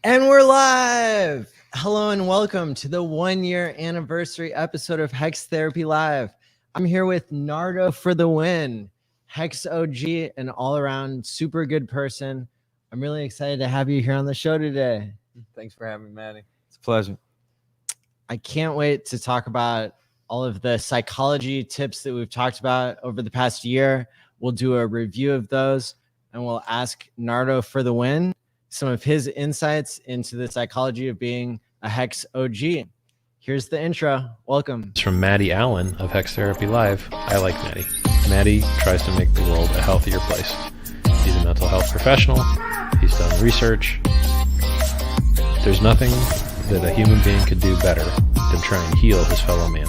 And we're live. Hello and welcome to the 1-year anniversary episode of Hex Therapy Live. I'm here with Nardo1ForTheWin, Hex OG, an all-around super good person. I'm really excited to have you here on the show today. Thanks for having me, Maddie. It's a pleasure. I can't wait to talk about all of the psychology tips that we've talked about over the past year. We'll do a review of those, and we'll ask Nardo1ForTheWin some of his insights into the psychology of being a Hex OG. Here's the intro. Welcome. It's from ALLin of HexTherapy.live. I like Maddie. Maddie tries to make the world a healthier place. He's a mental health professional. He's done research. There's nothing that a human being could do better than try and heal his fellow man.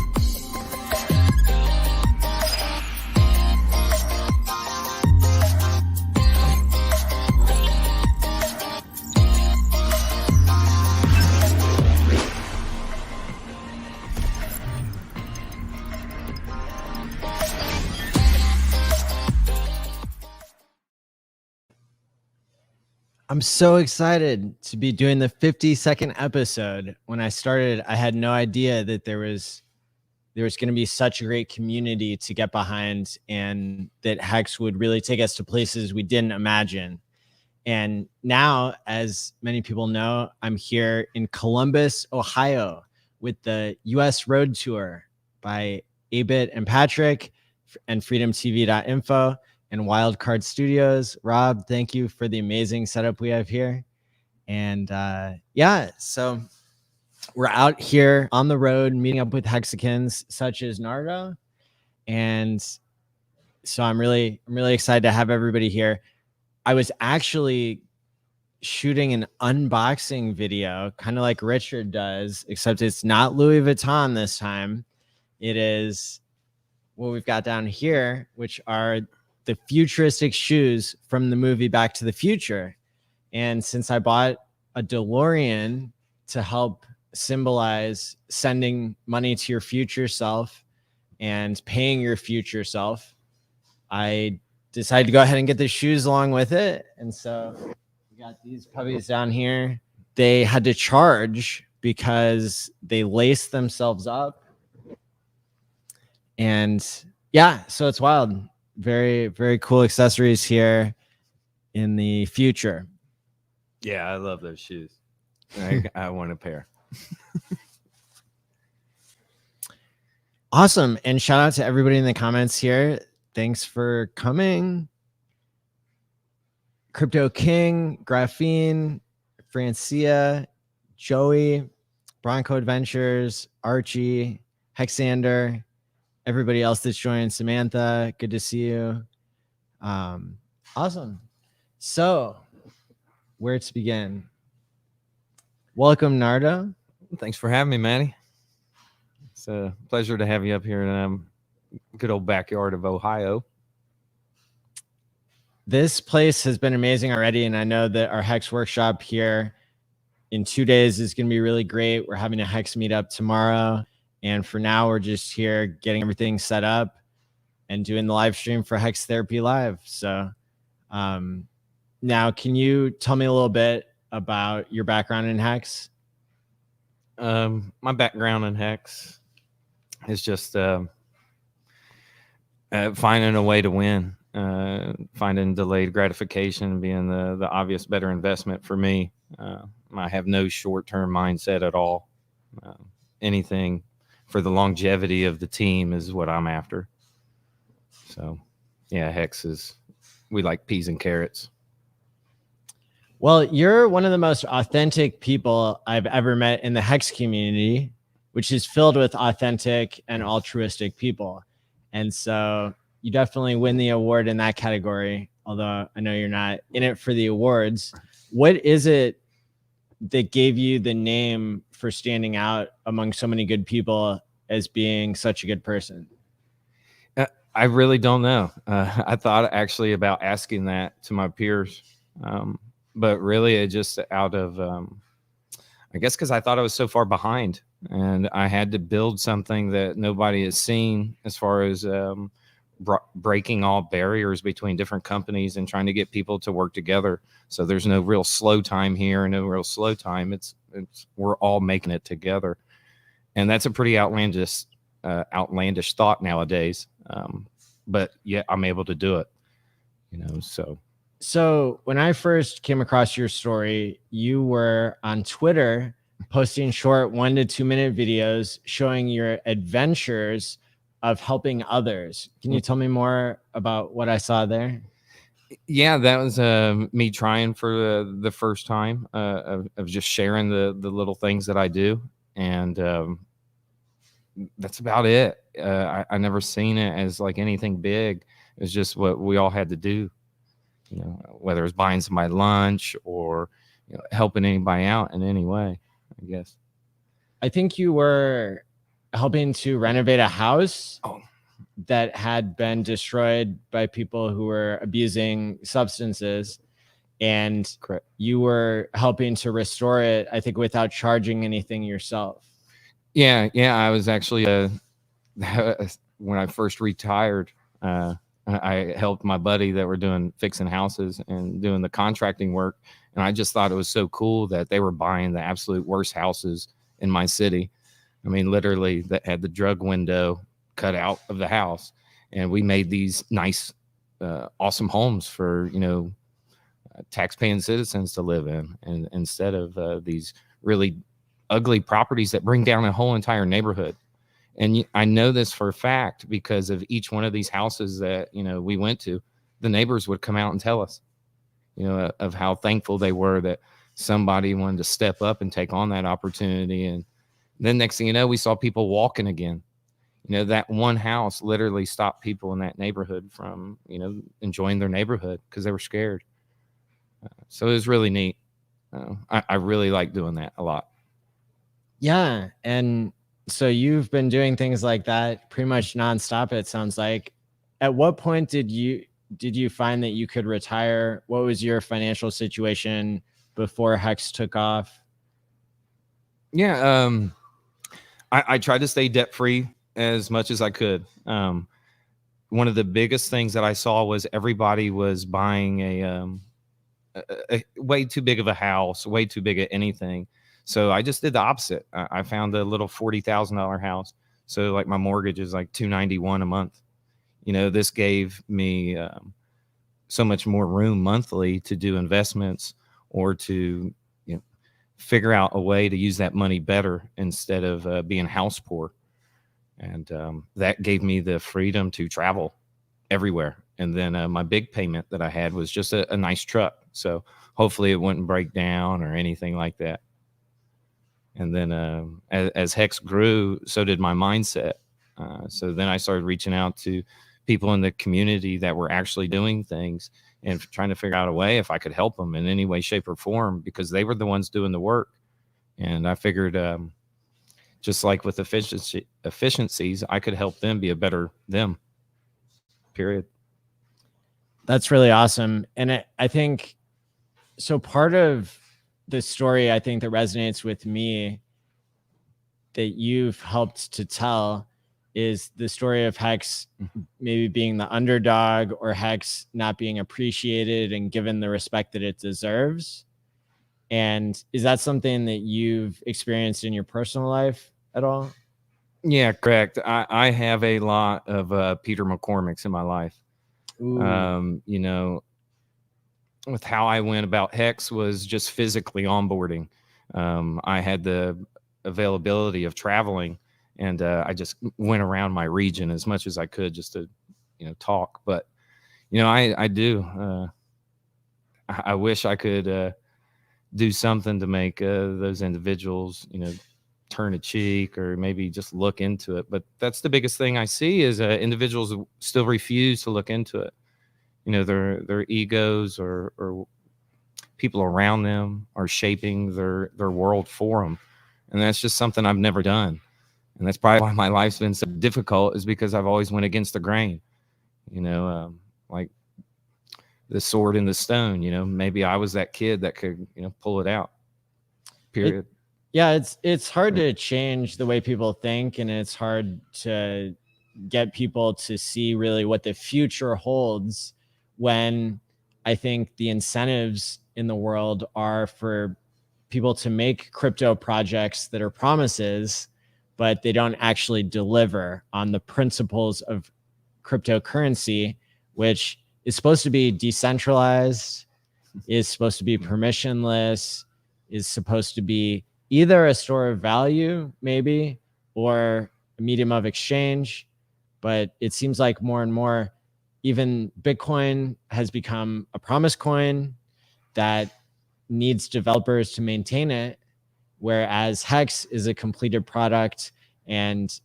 I'm so excited to be doing the 52nd episode. When I started, I had no idea that there was going to be such a great community to get behind, and that Hex would really take us to places we didn't imagine. And now, as many people know, I'm here in Columbus, Ohio, with the US Road Tour by Abit and Patrick and FreedomTV.info. and Wildcard Studios. Rob, thank you for the amazing setup we have here. And yeah, so we're out here on the road meeting up with Hexicans such as Nardo. And so I'm really excited to have everybody here. I was actually shooting an unboxing video, kind of like Richard does, except it's not Louis Vuitton this time. It is what we've got down here, which are the futuristic shoes from the movie Back to the Future. And since I bought a DeLorean to help symbolize sending money to your future self and paying your future self, I decided to go ahead and get the shoes along with it. And so we got these puppies down here. They had to charge because they laced themselves up. And yeah, so it's wild. Very, very cool accessories here in the future. Yeah, I love those shoes. I want a pair. Awesome. And shout out to everybody in the comments here. Thanks for coming. Crypto King, Graphene, Francia, Joey, Bronco Adventures, Archie, Hexander, everybody else that's joined, Samantha, good to see you. Awesome. So, where to begin? Welcome, Nardo. Thanks for having me, Maddie. It's a pleasure to have you up here in good old backyard of Ohio. This place has been amazing already, and I know that our Hex workshop here in 2 days is going to be really great. We're having a Hex meetup tomorrow. And for now, we're just here getting everything set up and doing the live stream for Hex Therapy Live. So now, can you tell me a little bit about your background in Hex? My background in Hex is just finding a way to win, finding delayed gratification being the obvious better investment for me. I have no short-term mindset at all. Anything for the longevity of the team is what I'm after. So yeah, Hex we like peas and carrots. Well, you're one of the most authentic people I've ever met in the Hex community, which is filled with authentic and altruistic people. And so you definitely win the award in that category, although I know you're not in it for the awards. What is it that gave you the name for standing out among so many good people as being such a good person? I really don't know. I thought actually about asking that to my peers. But really it just out of, I guess, because I thought I was so far behind and I had to build something that nobody has seen as far as breaking all barriers between different companies and trying to get people to work together. So there's no real slow time here and no real slow time. It's we're all making it together. And that's a pretty outlandish thought nowadays. But yeah, I'm able to do it, So when I first came across your story, you were on Twitter posting short 1 to 2 minute videos showing your adventures of helping others. Can you tell me more about what I saw there? Yeah, that was me trying for the first time of just sharing the little things that I do. And that's about it. I never seen it as like anything big. It was just what we all had to do, whether it was buying somebody lunch or helping anybody out in any way, I guess. I think you were helping to renovate a house that had been destroyed by people who were abusing substances. And Correct. You were helping to restore it, I think, without charging anything yourself. Yeah. I was actually, when I first retired, I helped my buddy that were fixing houses and doing the contracting work. And I just thought it was so cool that they were buying the absolute worst houses in my city. I mean, literally that had the drug window cut out of the house. And we made these nice, awesome homes for, tax-paying citizens to live in. And instead of these really ugly properties that bring down a whole entire neighborhood. And I know this for a fact because of each one of these houses that, we went to, the neighbors would come out and tell us, of how thankful they were that somebody wanted to step up and take on that opportunity. And then next thing you know, we saw people walking again. That one house literally stopped people in that neighborhood from, enjoying their neighborhood because they were scared. So it was really neat. I really like doing that a lot. Yeah. And so you've been doing things like that pretty much nonstop, it sounds like. At what point did you find that you could retire? What was your financial situation before Hex took off? Yeah. I tried to stay debt-free as much as I could. One of the biggest things that I saw was everybody was buying a way too big of a house, way too big of anything. So I just did the opposite. I found a little $40,000 house. So like my mortgage is like $291 a month. This gave me so much more room monthly to do investments or to figure out a way to use that money better instead of being house poor. And that gave me the freedom to travel everywhere. And then my big payment that I had was just a nice truck. So hopefully it wouldn't break down or anything like that. And then as Hex grew, so did my mindset. So then I started reaching out to people in the community that were actually doing things and trying to figure out a way if I could help them in any way, shape, or form, because they were the ones doing the work. And I figured just like with efficiencies, I could help them be a better them, period. That's really awesome. And I think, so part of the story, I think, that resonates with me that you've helped to tell is the story of Hex maybe being the underdog, or Hex not being appreciated and given the respect that it deserves. And is that something that you've experienced in your personal life at all? Yeah, correct. I have a lot of Peter McCormick's in my life. With how I went about Hex was just physically onboarding. I had the availability of traveling, and I just went around my region as much as I could just to, talk. But, I do. I wish I could do something to make those individuals, turn a cheek or maybe just look into it. But that's the biggest thing I see is individuals still refuse to look into it. Their egos or people around them are shaping their world for them. And that's just something I've never done. And that's probably why my life's been so difficult, is because I've always went against the grain, like the sword and the stone, maybe I was that kid that could, pull it out, period. Yeah, it's hard to change the way people think, and it's hard to get people to see really what the future holds, when I think the incentives in the world are for people to make crypto projects that are promises, but they don't actually deliver on the principles of cryptocurrency, which is supposed to be decentralized, is supposed to be permissionless, is supposed to be either a store of value, maybe, or a medium of exchange. But it seems like more and more, even Bitcoin has become a promise coin that needs developers to maintain it, whereas Hex is a completed product and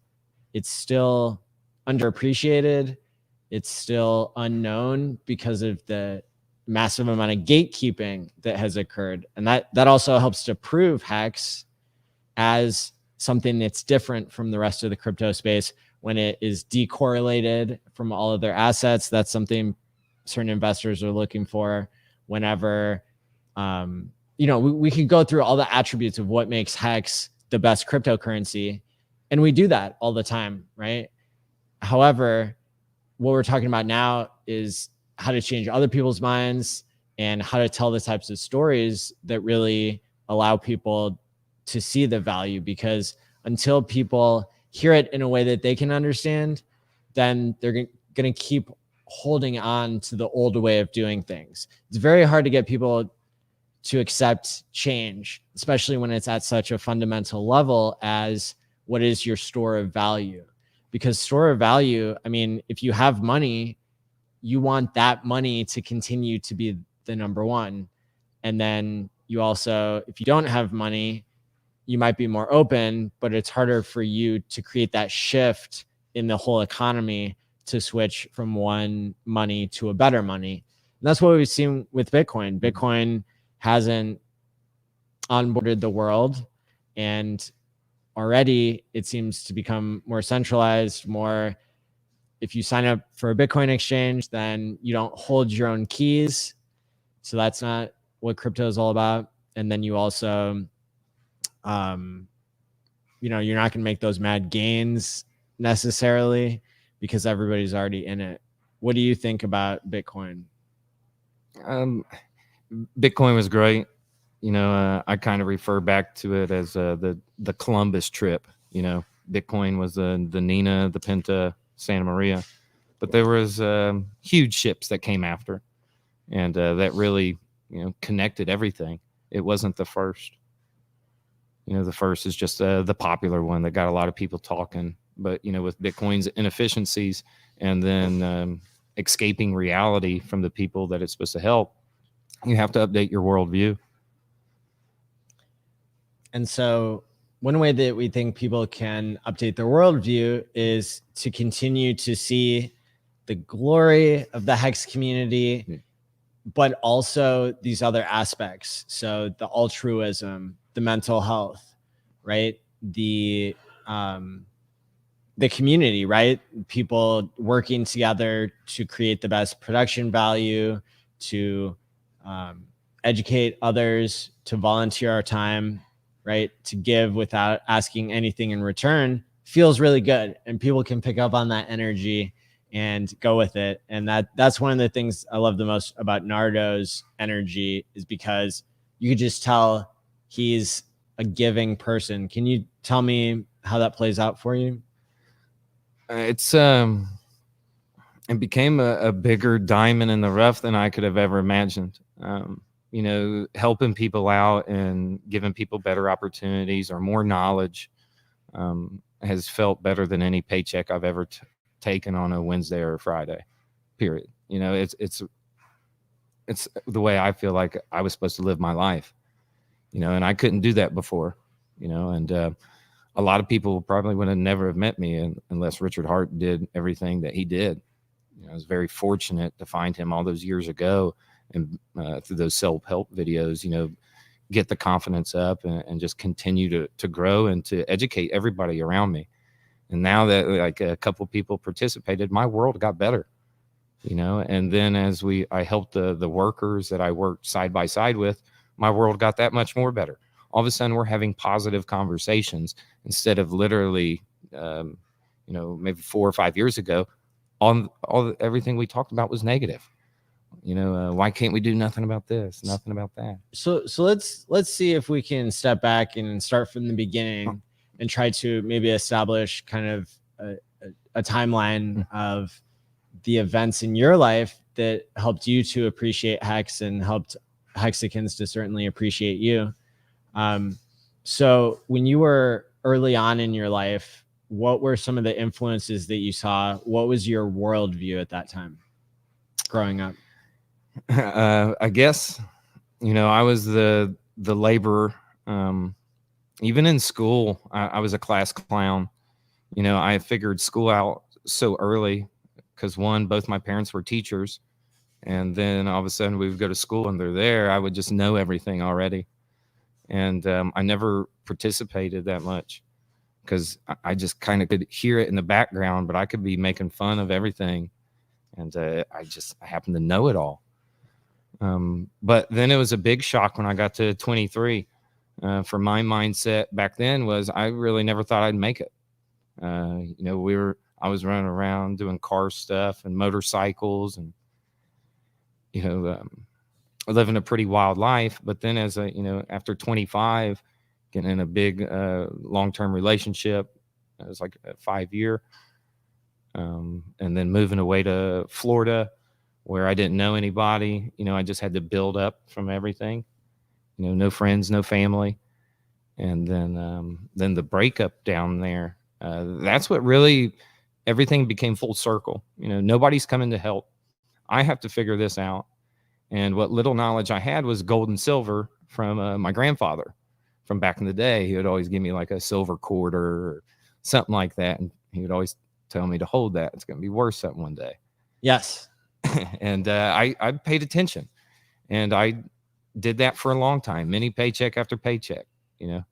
it's still underappreciated. It's still unknown because of the massive amount of gatekeeping that has occurred. And that also helps to prove Hex as something that's different from the rest of the crypto space when it is decorrelated from all of their assets. That's something certain investors are looking for whenever, we could go through all the attributes of what makes Hex the best cryptocurrency. And we do that all the time, right? However, what we're talking about now is how to change other people's minds and how to tell the types of stories that really allow people to see the value. Because until people hear it in a way that they can understand, then they're going to keep holding on to the old way of doing things. It's very hard to get people to accept change, especially when it's at such a fundamental level as what is your store of value. Because store of value, I mean, if you have money, you want that money to continue to be the number one. And then you also, if you don't have money, you might be more open, but it's harder for you to create that shift in the whole economy to switch from one money to a better money. And that's what we've seen with Bitcoin. Bitcoin hasn't onboarded the world, and already it seems to become more centralized, more, if you sign up for a Bitcoin exchange, then you don't hold your own keys. So that's not what crypto is all about. And then you also, you're not going to make those mad gains necessarily because everybody's already in it. What do you think about Bitcoin? Bitcoin was great. I kind of refer back to it as the Columbus trip. Bitcoin was the Nina, the Pinta, Santa Maria, but there was huge ships that came after, and that really connected everything. It wasn't the first. The first is just the popular one that got a lot of people talking. But with Bitcoin's inefficiencies and then escaping reality from the people that it's supposed to help, you have to update your worldview. And so one way that we think people can update their worldview is to continue to see the glory of the Hex community, but also these other aspects. So the altruism, the mental health, right? The community, right? People working together to create the best production value, to educate others, to volunteer our time, right? To give without asking anything in return feels really good. And people can pick up on that energy and go with it. And that's one of the things I love the most about Nardo's energy, is because you could just tell he's a giving person. Can you tell me how that plays out for you? It became a bigger diamond in the rough than I could have ever imagined. Helping people out and giving people better opportunities or more knowledge has felt better than any paycheck I've ever taken on a Wednesday or a Friday, period. It's the way I feel like I was supposed to live my life, and I couldn't do that before, and a lot of people probably would have never have met me unless Richard Hart did everything that he did. I was very fortunate to find him all those years ago, and through those self-help videos, get the confidence up and just continue to grow and to educate everybody around me. And now that like a couple people participated, my world got better, and then as I helped the workers that I worked side by side with, my world got that much more better. All of a sudden we're having positive conversations instead of literally maybe 4 or 5 years ago, everything we talked about was negative. Why can't we do nothing about this, nothing about that? So let's see if we can step back and start from the beginning and try to maybe establish kind of a timeline of the events in your life that helped you to appreciate Hex and helped Hexicans to certainly appreciate you. So when you were early on in your life, what were some of the influences that you saw? What was your worldview at that time growing up? I guess, I was the laborer. Even in school, I was a class clown. I figured school out so early because both my parents were teachers. And then all of a sudden we would go to school and they're there. I would just know everything already. And I never participated that much because I just kind of could hear it in the background, but I could be making fun of everything. And I happened to know it all. But then it was a big shock when I got to 23. For my mindset back then was I really never thought I'd make it. I was running around doing car stuff and motorcycles and, living a pretty wild life. But then after 25, getting in a big long-term relationship, it was like a 5-year, and then moving away to Florida where I didn't know anybody. I just had to build up from everything, no friends, no family. And then the breakup down there, that's what really, everything became full circle. Nobody's coming to help. I have to figure this out. And what little knowledge I had was gold and silver from my grandfather from back in the day. He would always give me like a silver quarter or something like that. And he would always tell me to hold that. It's going to be worth something one day. Yes. And I paid attention, and I did that for a long time, many paycheck after paycheck,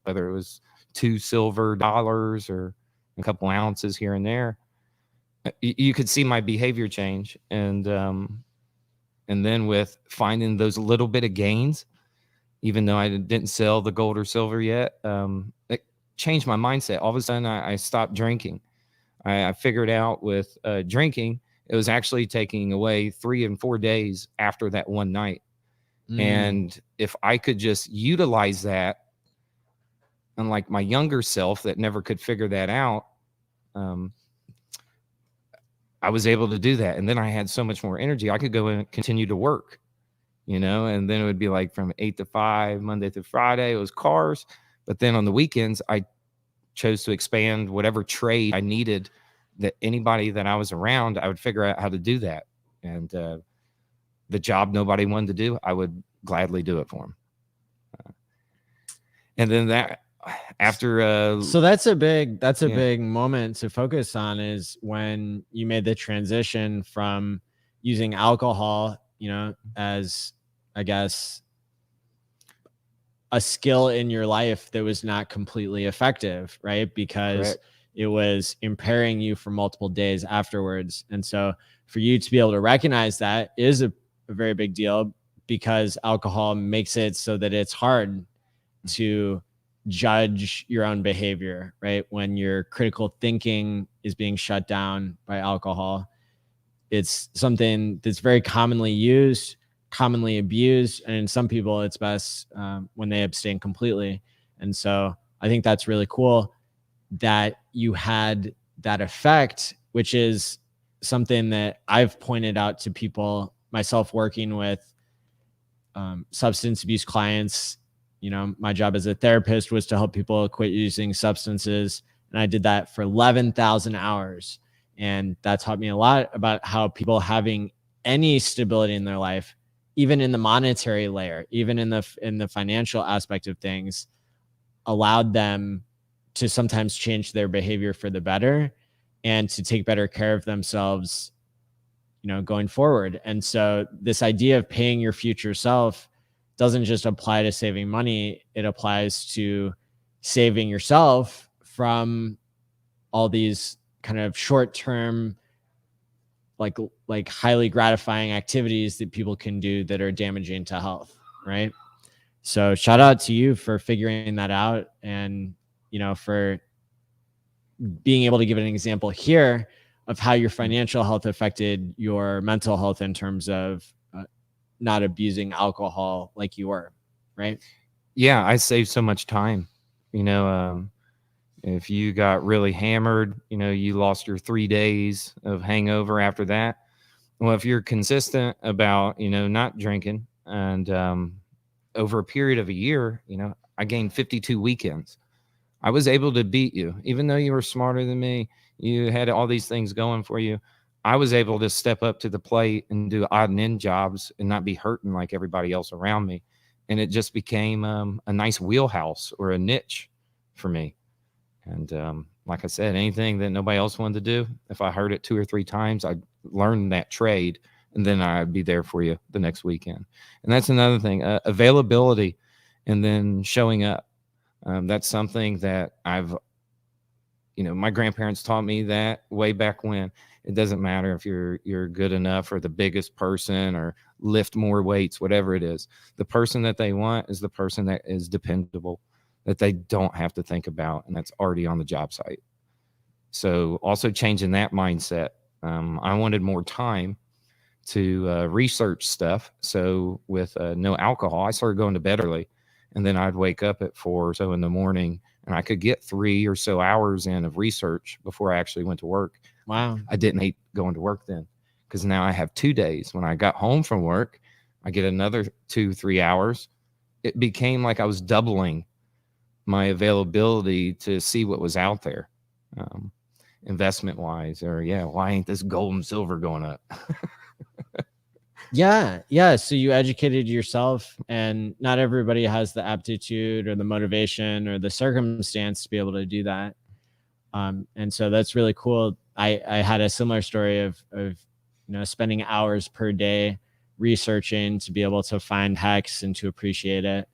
whether it was $2 silver or a couple ounces here and there. You could see my behavior change. And then with finding those little bit of gains, even though I didn't sell the gold or silver yet, it changed my mindset. All of a sudden I stopped drinking. I figured out with drinking, it was actually taking away 3 and 4 days after that one night. And if I could just utilize that, unlike my younger self that never could figure that out, I was able to do that. And then I had so much more energy. I could go and continue to work, and then it would be like from 8 to 5, Monday through Friday, it was cars. But then on the weekends, I chose to expand whatever trade I needed, that anybody that I was around, I would figure out how to do that. And the job nobody wanted to do, I would gladly do it for them. And then that after so that's a big moment to focus on, is when you made the transition from using alcohol, as, I guess, a skill in your life that was not completely effective, right? Because Correct. It was impairing you for multiple days afterwards. And so for you to be able to recognize that is a very big deal, because alcohol makes it so that it's hard to judge your own behavior, right? When your critical thinking is being shut down by alcohol, it's something that's very commonly used, commonly abused. And in some people, it's best when they abstain completely. And so I think that's really cool that you had that effect, which is something that I've pointed out to people, myself working with substance abuse clients. My job as a therapist was to help people quit using substances. And I did that for 11,000 hours. And that taught me a lot about how people having any stability in their life, even in the monetary layer, even in the financial aspect of things, allowed them to sometimes change their behavior for the better and to take better care of themselves, going forward. And so this idea of paying your future self doesn't just apply to saving money. It applies to saving yourself from all these kind of short-term, like highly gratifying activities that people can do that are damaging to health, right? So shout out to you for figuring that out, and for being able to give an example here of how your financial health affected your mental health in terms of not abusing alcohol like you were, right? Yeah, I saved so much time. You know, if you got really hammered, you know, you lost your 3 days of hangover after that. Well, if you're consistent about, you know, not drinking, and over a period of a year, you know, I gained 52 weekends. I was able to beat you, even though you were smarter than me. You had all these things going for you. I was able to step up to the plate and do odd and end jobs and not be hurting like everybody else around me. And it just became a nice wheelhouse or a niche for me. And like I said, anything that nobody else wanted to do, if I heard it 2 or 3 times, I'd learn that trade, and then I'd be there for you the next weekend. And that's another thing, availability, and then showing up. That's something that I've, you know, my grandparents taught me that way back when. It doesn't matter if you're good enough or the biggest person or lift more weights, whatever it is. The person that they want is the person that is dependable, that they don't have to think about, and that's already on the job site. So also changing that mindset. I wanted more time to research stuff. So with no alcohol, I started going to bed early, and then I'd wake up at 4 or so in the morning, and I could get 3 or so hours in of research before I actually went to work. Wow. I didn't hate going to work then, because now I have 2 days. When I got home from work, I get another 2-3 hours. It became like I was doubling my availability to see what was out there, investment wise, or why ain't this gold and silver going up? Yeah. So you educated yourself, and not everybody has the aptitude or the motivation or the circumstance to be able to do that. And so that's really cool. I had a similar story of spending hours per day researching to be able to find Hex and to appreciate it.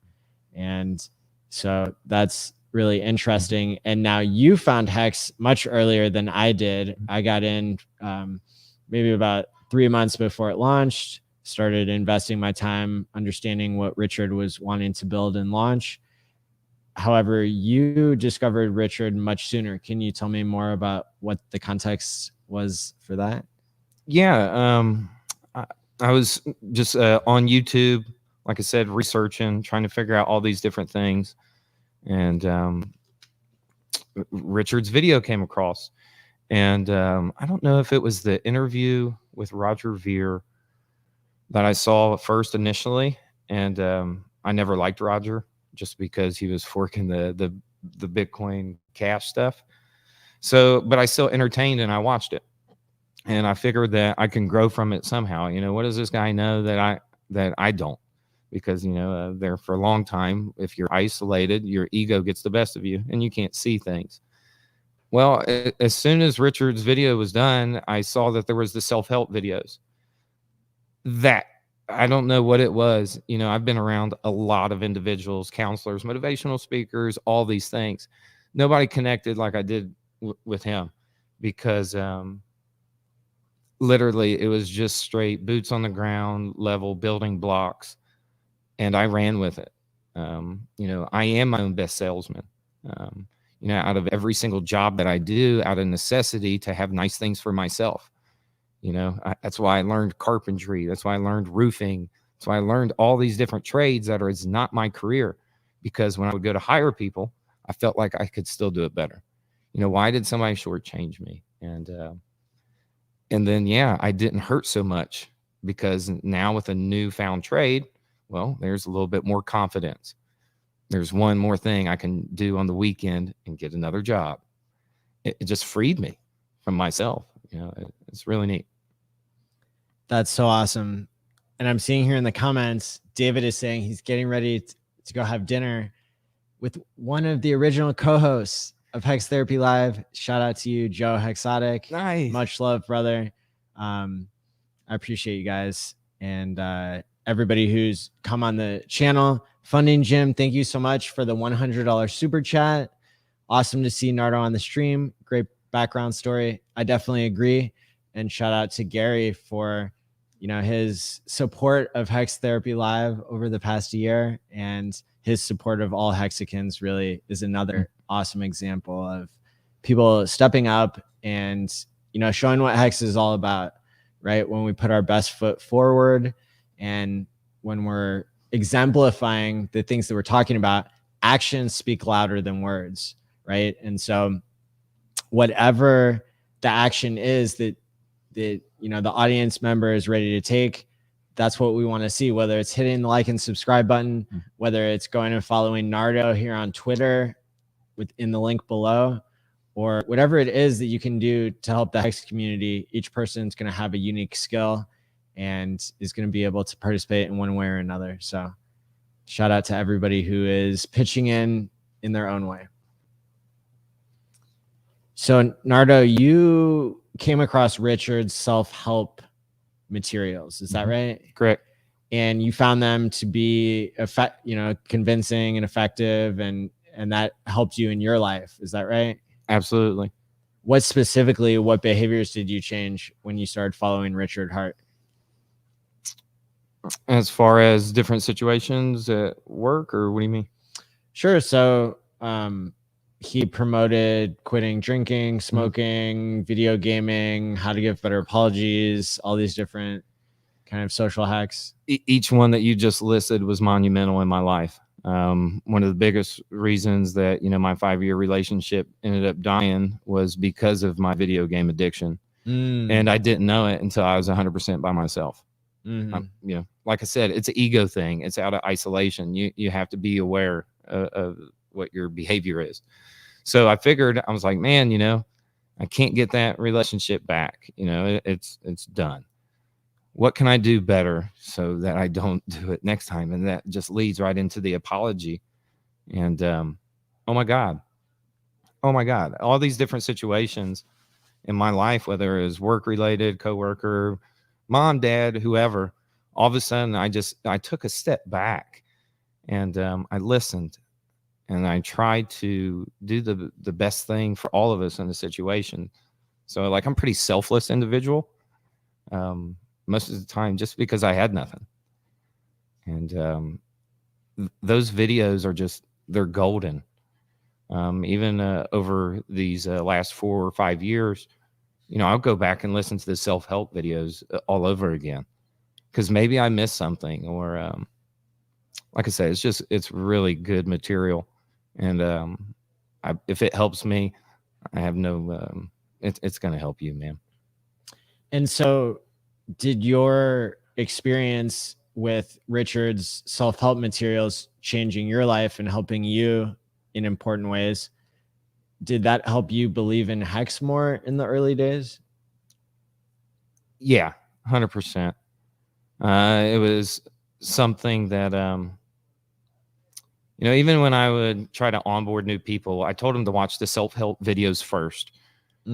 And so that's really interesting. And now you found Hex much earlier than I did. I got in maybe about 3 months before it launched, started investing my time, understanding what Richard was wanting to build and launch. However, you discovered Richard much sooner. Can you tell me more about what the context was for that? Yeah. I was just on YouTube, like I said, researching, trying to figure out all these different things. And Richard's video came across. And I don't know if it was the interview with Roger Ver that I saw first initially. And I never liked Roger, just because he was forking the Bitcoin Cash stuff. So, but I still entertained and I watched it, and I figured that I can grow from it somehow. You know, what does this guy know that I don't? Because, you know, there for a long time, if you're isolated, your ego gets the best of you and you can't see things. Well, as soon as Richard's video was done, I saw that there was the self-help videos. That I don't know what it was. You know, I've been around a lot of individuals, counselors, motivational speakers, all these things. Nobody connected like I did with him, because literally it was just straight boots on the ground level building blocks. And I ran with it. You know, I am my own best salesman. You know, out of every single job that I do, out of necessity to have nice things for myself. You know, that's why I learned carpentry. That's why I learned roofing. That's why I learned all these different trades that is not my career, because when I would go to hire people, I felt like I could still do it better. You know, why did somebody shortchange me? And then, I didn't hurt so much, because now with a newfound trade, well, there's a little bit more confidence. There's one more thing I can do on the weekend and get another job. It just freed me from myself. You know, it's really neat. That's so awesome. And I'm seeing here in the comments, David is saying he's getting ready to go have dinner with one of the original co-hosts of Hex Therapy Live. Shout out to you, Joe Hexotic. Nice. Much love, brother. I appreciate you guys. And everybody who's come on the channel. Funding Jim, thank you so much for the $100 super chat. Awesome to see Nardo on the stream. Great background story. I definitely agree. And shout out to Gary for, you know, his support of Hex Therapy Live over the past year, and his support of all Hexicans really is another awesome example of, people stepping up and, you know, showing what Hex is all about, right? When we put our best foot forward and when we're exemplifying the things that we're talking about, actions speak louder than words, right? And so whatever the action is that you know the audience member is ready to take, that's what we want to see, whether it's hitting the like and subscribe button, whether it's going and following Nardo here on Twitter within the link below, or whatever it is that you can do to help the Hex community. Each person's going to have a unique skill and is going to be able to participate in one way or another. So shout out to everybody who is pitching in their own way. So Nardo, you came across Richard's self-help materials. Is that right? Correct. And you found them to be convincing and effective, and that helped you in your life. Is that right? Absolutely. What behaviors did you change when you started following Richard Hart? As far as different situations at work, or what do you mean? Sure. So he promoted quitting drinking, smoking, video gaming, how to give better apologies, all these different kind of social hacks. Each one that you just listed was monumental in my life. One of the biggest reasons that, you know, my 5-year relationship ended up dying was because of my video game addiction. And I didn't know it until I was 100% by myself. You know, like I said, it's an ego thing. It's out of isolation. You have to be aware of what your behavior is. So I figured, I was like, man, you know, I can't get that relationship back. You know, it's done. What can I do better so that I don't do it next time? And that just leads right into the apology. And oh my God, all these different situations in my life, whether it was work related, coworker, mom, dad, whoever, all of a sudden I took a step back and I listened. And I tried to do the best thing for all of us in the situation. So, like, I'm a pretty selfless individual most of the time, just because I had nothing. And those videos are they're golden. Even over these last 4 or 5 years, you know, I'll go back and listen to the self-help videos all over again because maybe I missed something, or like I said, it's really good material. And if it helps me, I have no, it's going to help you, man. And so did your experience with Richard's self-help materials changing your life and helping you in important ways? Did that help you believe in Hex more in the early days? Yeah, 100%. It was something that, you know, even when I would try to onboard new people, I told them to watch the self-help videos first.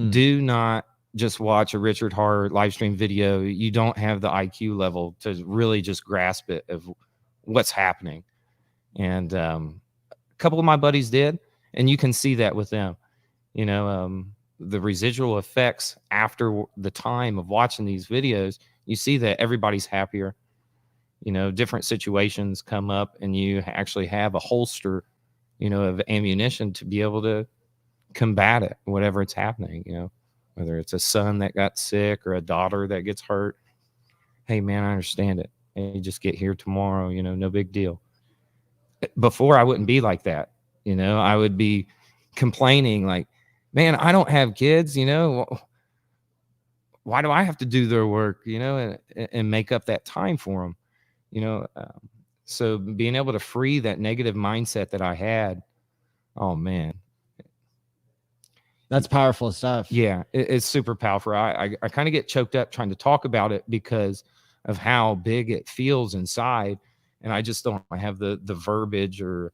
Do not just watch a Richard Hart live stream video. You don't have the IQ level to really just grasp it of what's happening. And a couple of my buddies did, and you can see that with them. You know, the residual effects after the time of watching these videos, you see that everybody's happier. You know, different situations come up and you actually have a holster, you know, of ammunition to be able to combat it, whatever it's happening, you know, whether it's a son that got sick or a daughter that gets hurt. Hey, man, I understand it. Hey, just get here tomorrow, you know, no big deal. Before I wouldn't be like that. You know, I would be complaining like, man, I don't have kids, you know, why do I have to do their work, you know, and make up that time for them? You know, so being able to free that negative mindset that I had, oh man, that's powerful stuff. Yeah, it's super powerful. I kind of get choked up trying to talk about it because of how big it feels inside, and I just don't have the verbiage or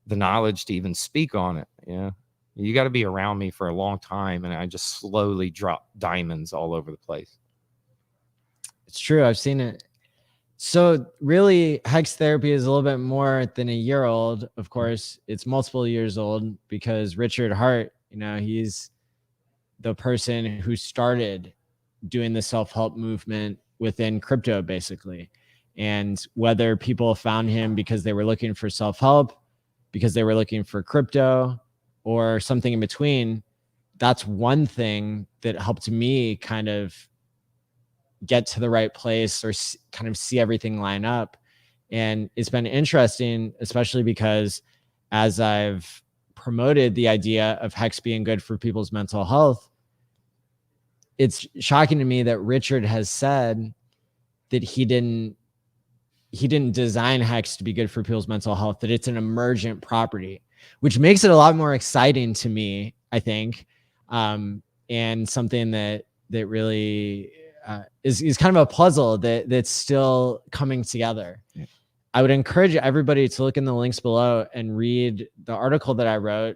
the knowledge to even speak on it. You know, you got to be around me for a long time, and I just slowly drop diamonds all over the place. It's true. I've seen it. So really, Hex Therapy is a little bit more than a year old. Of course, it's multiple years old because Richard Hart, you know, he's the person who started doing the self-help movement within crypto, basically. And whether people found him because they were looking for self-help, because they were looking for crypto, or something in between, that's one thing that helped me kind of get to the right place or kind of see everything line up. And it's been interesting, especially because as I've promoted the idea of Hex being good for people's mental health, it's shocking to me that Richard has said that he didn't design Hex to be good for people's mental health, that it's an emergent property, which makes it a lot more exciting to me, I think, and something that really is kind of a puzzle that's still coming together. Yeah. I would encourage everybody to look in the links below and read the article that I wrote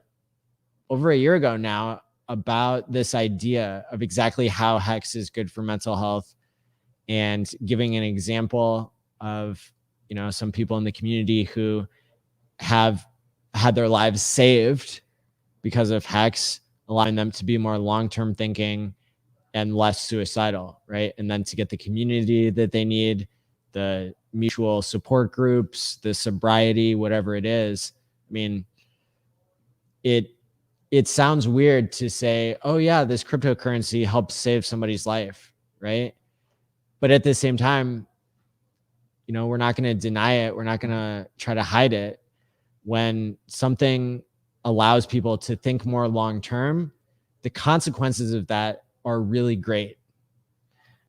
over a year ago now about this idea of exactly how Hex is good for mental health, and giving an example of, you know, some people in the community who have had their lives saved because of Hex, allowing them to be more long-term thinking and less suicidal, right? And then to get the community that they need, the mutual support groups, the sobriety, whatever it is. I mean, it sounds weird to say, oh yeah, this cryptocurrency helps save somebody's life, right? But at the same time, you know, we're not going to deny it. We're not going to try to hide it. When something allows people to think more long-term, the consequences of that are really great.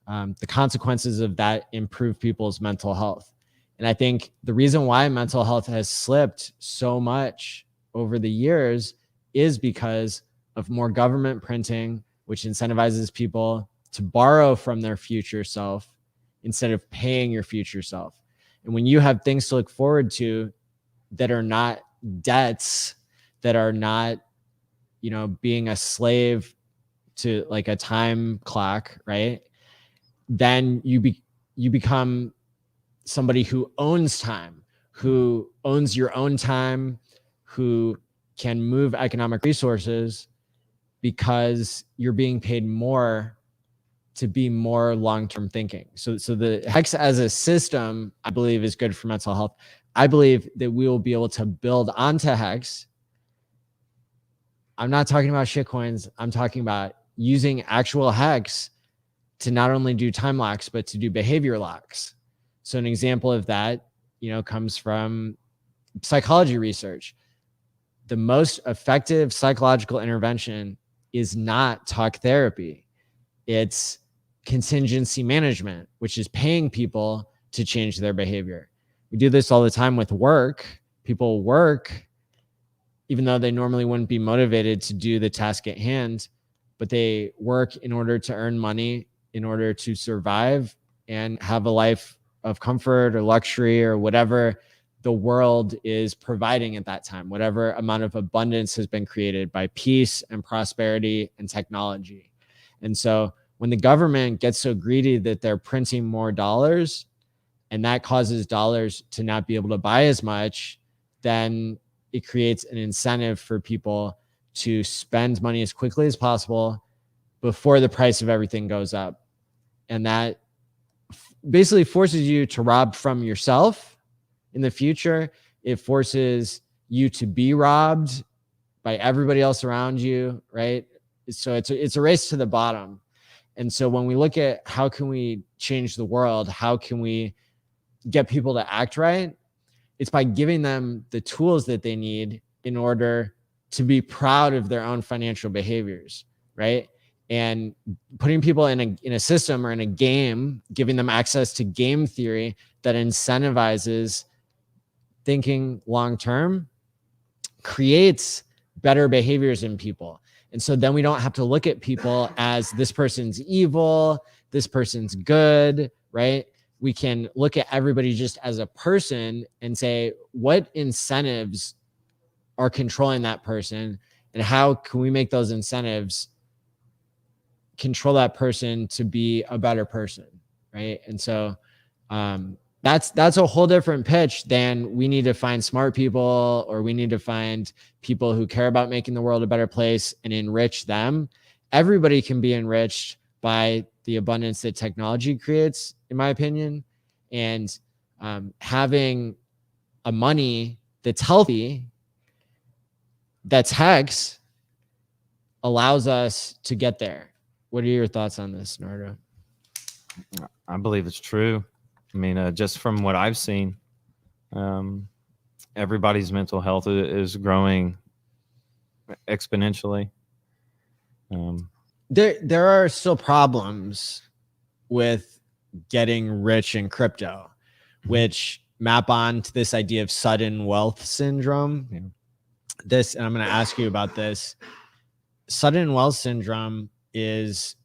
The consequences of that improve people's mental health. And I think the reason why mental health has slipped so much over the years is because of more government printing, which incentivizes people to borrow from their future self instead of paying your future self. And when you have things to look forward to that are not debts, that are not, you know, being a slave to like a time clock, right? Then you become somebody who owns time, who owns your own time, who can move economic resources because you're being paid more to be more long-term thinking. So the Hex as a system, I believe, is good for mental health. I believe that we will be able to build onto Hex. I'm not talking about shitcoins. I'm talking about using actual Hex to not only do time locks, but to do behavior locks. So an example of that, you know, comes from psychology research. The most effective psychological intervention is not talk therapy. It's contingency management, which is paying people to change their behavior. We do this all the time with work. People work even though they normally wouldn't be motivated to do the task at hand, but they work in order to earn money, in order to survive and have a life of comfort or luxury or whatever the world is providing at that time, whatever amount of abundance has been created by peace and prosperity and technology. And so when the government gets so greedy that they're printing more dollars and that causes dollars to not be able to buy as much, then it creates an incentive for people to spend money as quickly as possible before the price of everything goes up. And that basically forces you to rob from yourself in the future. It forces you to be robbed by everybody else around you, right? So it's a race to the bottom. And so when we look at how can we change the world, how can we get people to act right, it's by giving them the tools that they need in order to be proud of their own financial behaviors, right? And putting people in a system or in a game, giving them access to game theory that incentivizes thinking long-term, creates better behaviors in people. And so then we don't have to look at people as this person's evil, this person's good, right? We can look at everybody just as a person and say, what incentives are controlling that person, and how can we make those incentives control that person to be a better person, right? And so that's a whole different pitch than we need to find smart people, or we need to find people who care about making the world a better place and enrich them. Everybody can be enriched by the abundance that technology creates, in my opinion. And having a money that's healthy, that's Hex, allows us to get there. What are your thoughts on this, Nardo? I believe it's true. I mean, just from what I've seen, everybody's mental health is growing exponentially. There are still problems with getting rich in crypto, which map on to this idea of sudden wealth syndrome. Yeah. This, and I'm going to ask you about this. Sudden wealth syndrome is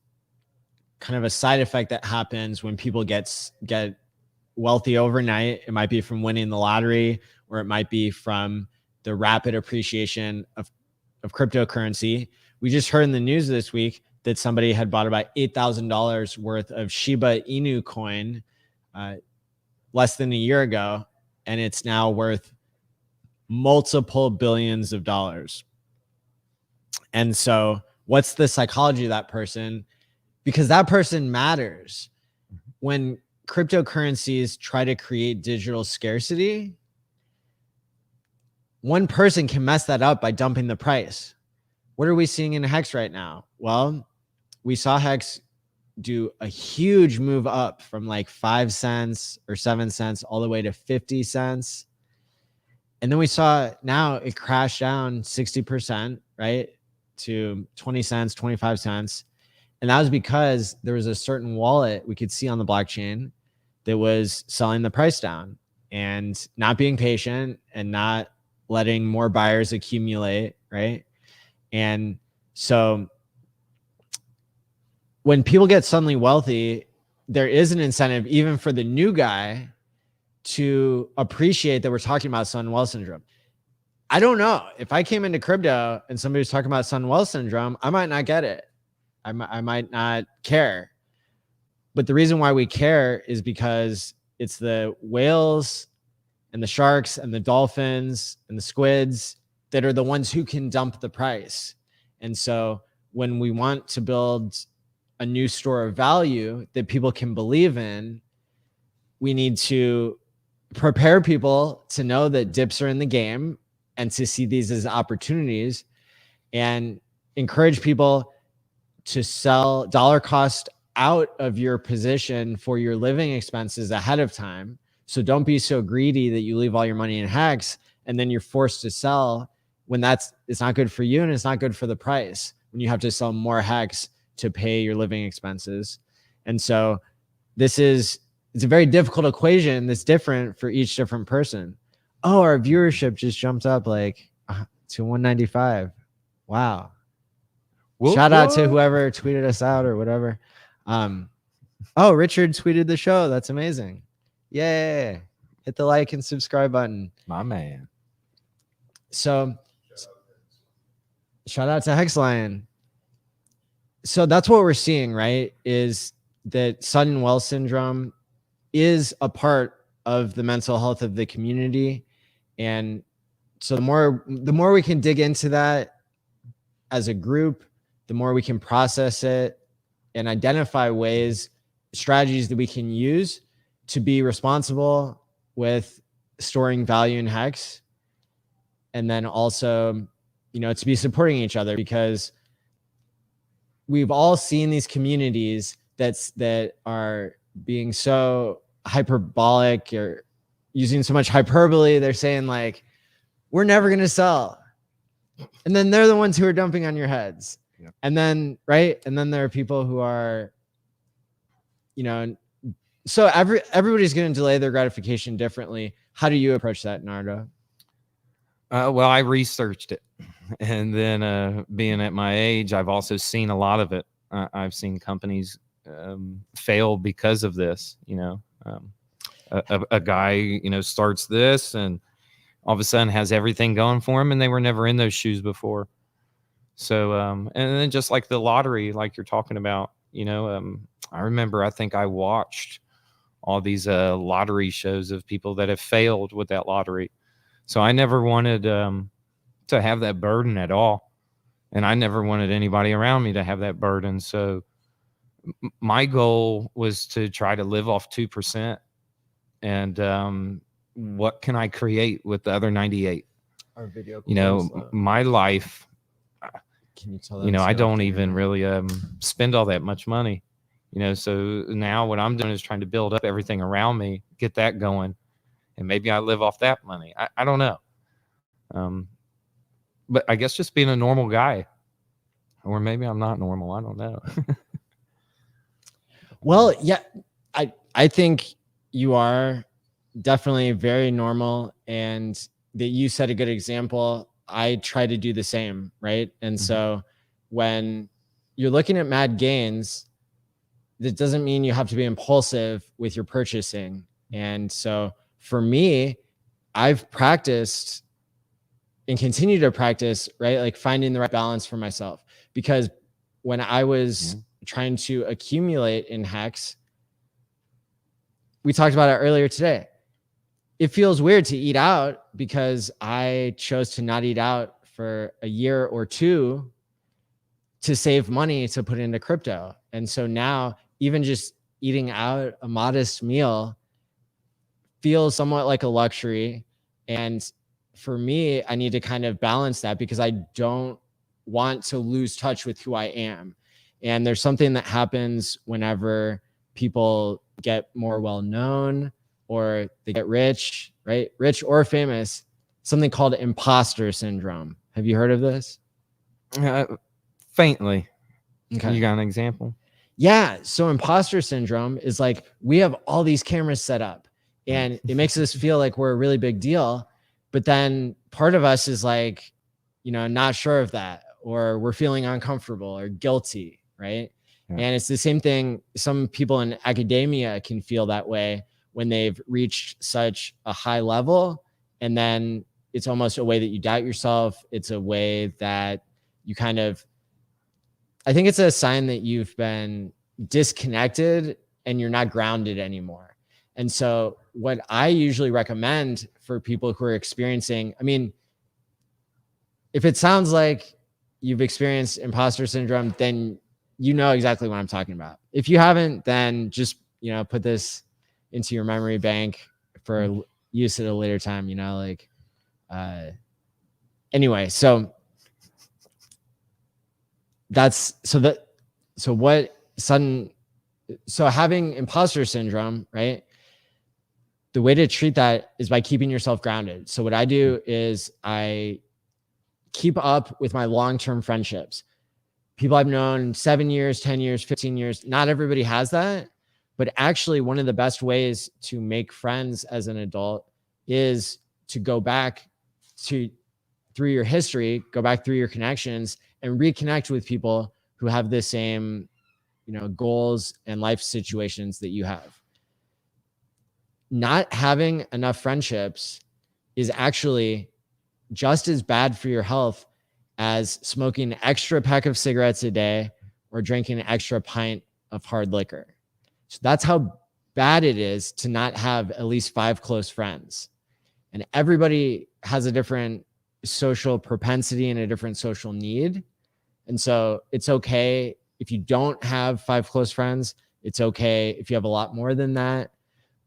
kind of a side effect that happens when people get wealthy overnight. It might be from winning the lottery, or it might be from the rapid appreciation of cryptocurrency. We just heard in the news this week that somebody had bought about $8,000 worth of Shiba Inu coin less than a year ago, and it's now worth multiple billions of dollars. And so what's the psychology of that person? Because that person matters. When cryptocurrencies try to create digital scarcity, one person can mess that up by dumping the price. What are we seeing in Hex right now? Well, we saw Hex do a huge move up from like 5 cents or 7 cents all the way to 50 cents. And then we saw now it crashed down 60%, right? To 20 cents, 25 cents. And that was because there was a certain wallet we could see on the blockchain that was selling the price down and not being patient and not letting more buyers accumulate, right? And so when people get suddenly wealthy, there is an incentive even for the new guy to appreciate that we're talking about sudden wealth syndrome. I don't know. If I came into crypto and somebody was talking about sudden wealth syndrome, I might not get it. I might not care. But the reason why we care is because it's the whales and the sharks and the dolphins and the squids that are the ones who can dump the price. And so when we want to build a new store of value that people can believe in, we need to prepare people to know that dips are in the game and to see these as opportunities, and encourage people to sell dollar cost out of your position for your living expenses ahead of time. So don't be so greedy that you leave all your money in Hex and then you're forced to sell when it's not good for you and it's not good for the price, when you have to sell more Hex to pay your living expenses. And so it's a very difficult equation that's different for each different person. Oh, our viewership just jumped up like to 195. Wow. Shout out to whoever tweeted us out or whatever. Oh, Richard tweeted the show. That's amazing. Yay. Hit the like and subscribe button. My man. So shout out to HexLion. So that's what we're seeing, right? Is that sudden wealth syndrome is a part of the mental health of the community. And so the more we can dig into that as a group, the more we can process it and identify strategies that we can use to be responsible with storing value in Hex. And then also, to be supporting each other, because we've all seen these communities that are being so hyperbolic or using so much hyperbole. They're saying like, we're never going to sell. And then they're the ones who are dumping on your heads. Yep. And then, right. And then there are people who are, so everybody's going to delay their gratification differently. How do you approach that, Nardo? Well, I researched it. And then being at my age, I've also seen a lot of it. I've seen companies fail because of this, a guy, starts this and all of a sudden has everything going for him, and they were never in those shoes before. So, and then just like the lottery, like you're talking about, I remember, I think I watched all these lottery shows of people that have failed with that lottery. So I never wanted to have that burden at all. And I never wanted anybody around me to have that burden. So my goal was to try to live off 2%. And what can I create with the other 98? Our video, my life, Can you tell You know, them I to, don't even really spend all that much money. You know, so now what I'm doing is trying to build up everything around me, get that going, and maybe I live off that money. I don't know. But I guess just being a normal guy, or maybe I'm not normal. I don't know. Well, yeah, I think you are definitely very normal, and that you set a good example. I try to do the same, right? And so when you're looking at mad gains, that doesn't mean you have to be impulsive with your purchasing. And so for me, I've practiced and continue to practice, right? Like finding the right balance for myself. Because when I was trying to accumulate in Hex, we talked about it earlier today. It feels weird to eat out because I chose to not eat out for a year or two to save money to put into crypto. And so now even just eating out a modest meal feels somewhat like a luxury. And for me, I need to kind of balance that because I don't want to lose touch with who I am. And there's something that happens whenever people get more well-known or they get rich, right? Rich or famous, something called imposter syndrome. Have you heard of this? Faintly. Okay. You got an example? Yeah. So imposter syndrome is like, we have all these cameras set up and it makes us feel like we're a really big deal. But then part of us is like, you know, not sure of that, or we're feeling uncomfortable or guilty, right? Yeah. And it's the same thing. Some people in academia can feel that way when they've reached such a high level. And then it's almost a way that you doubt yourself. It's a way that you kind of, I think it's a sign that you've been disconnected and you're not grounded anymore. And so what I usually recommend for people who are experiencing, I mean, if it sounds like you've experienced imposter syndrome, then you know exactly what I'm talking about. If you haven't, then just, you know, put this into your memory bank for use at a later time, you know, like, anyway, so having imposter syndrome, right? The way to treat that is by keeping yourself grounded. So what I do is I keep up with my long-term friendships. People I've known 7 years, 10 years, 15 years. Not everybody has that, but actually one of the best ways to make friends as an adult is to go back through your history, go back through your connections and reconnect with people who have the same, you know, goals and life situations that you have. Not having enough friendships is actually just as bad for your health as smoking an extra pack of cigarettes a day or drinking an extra pint of hard liquor. So that's how bad it is to not have at least 5 close friends. And everybody has a different social propensity and a different social need. And so it's okay if you don't have 5 close friends. It's okay if you have a lot more than that.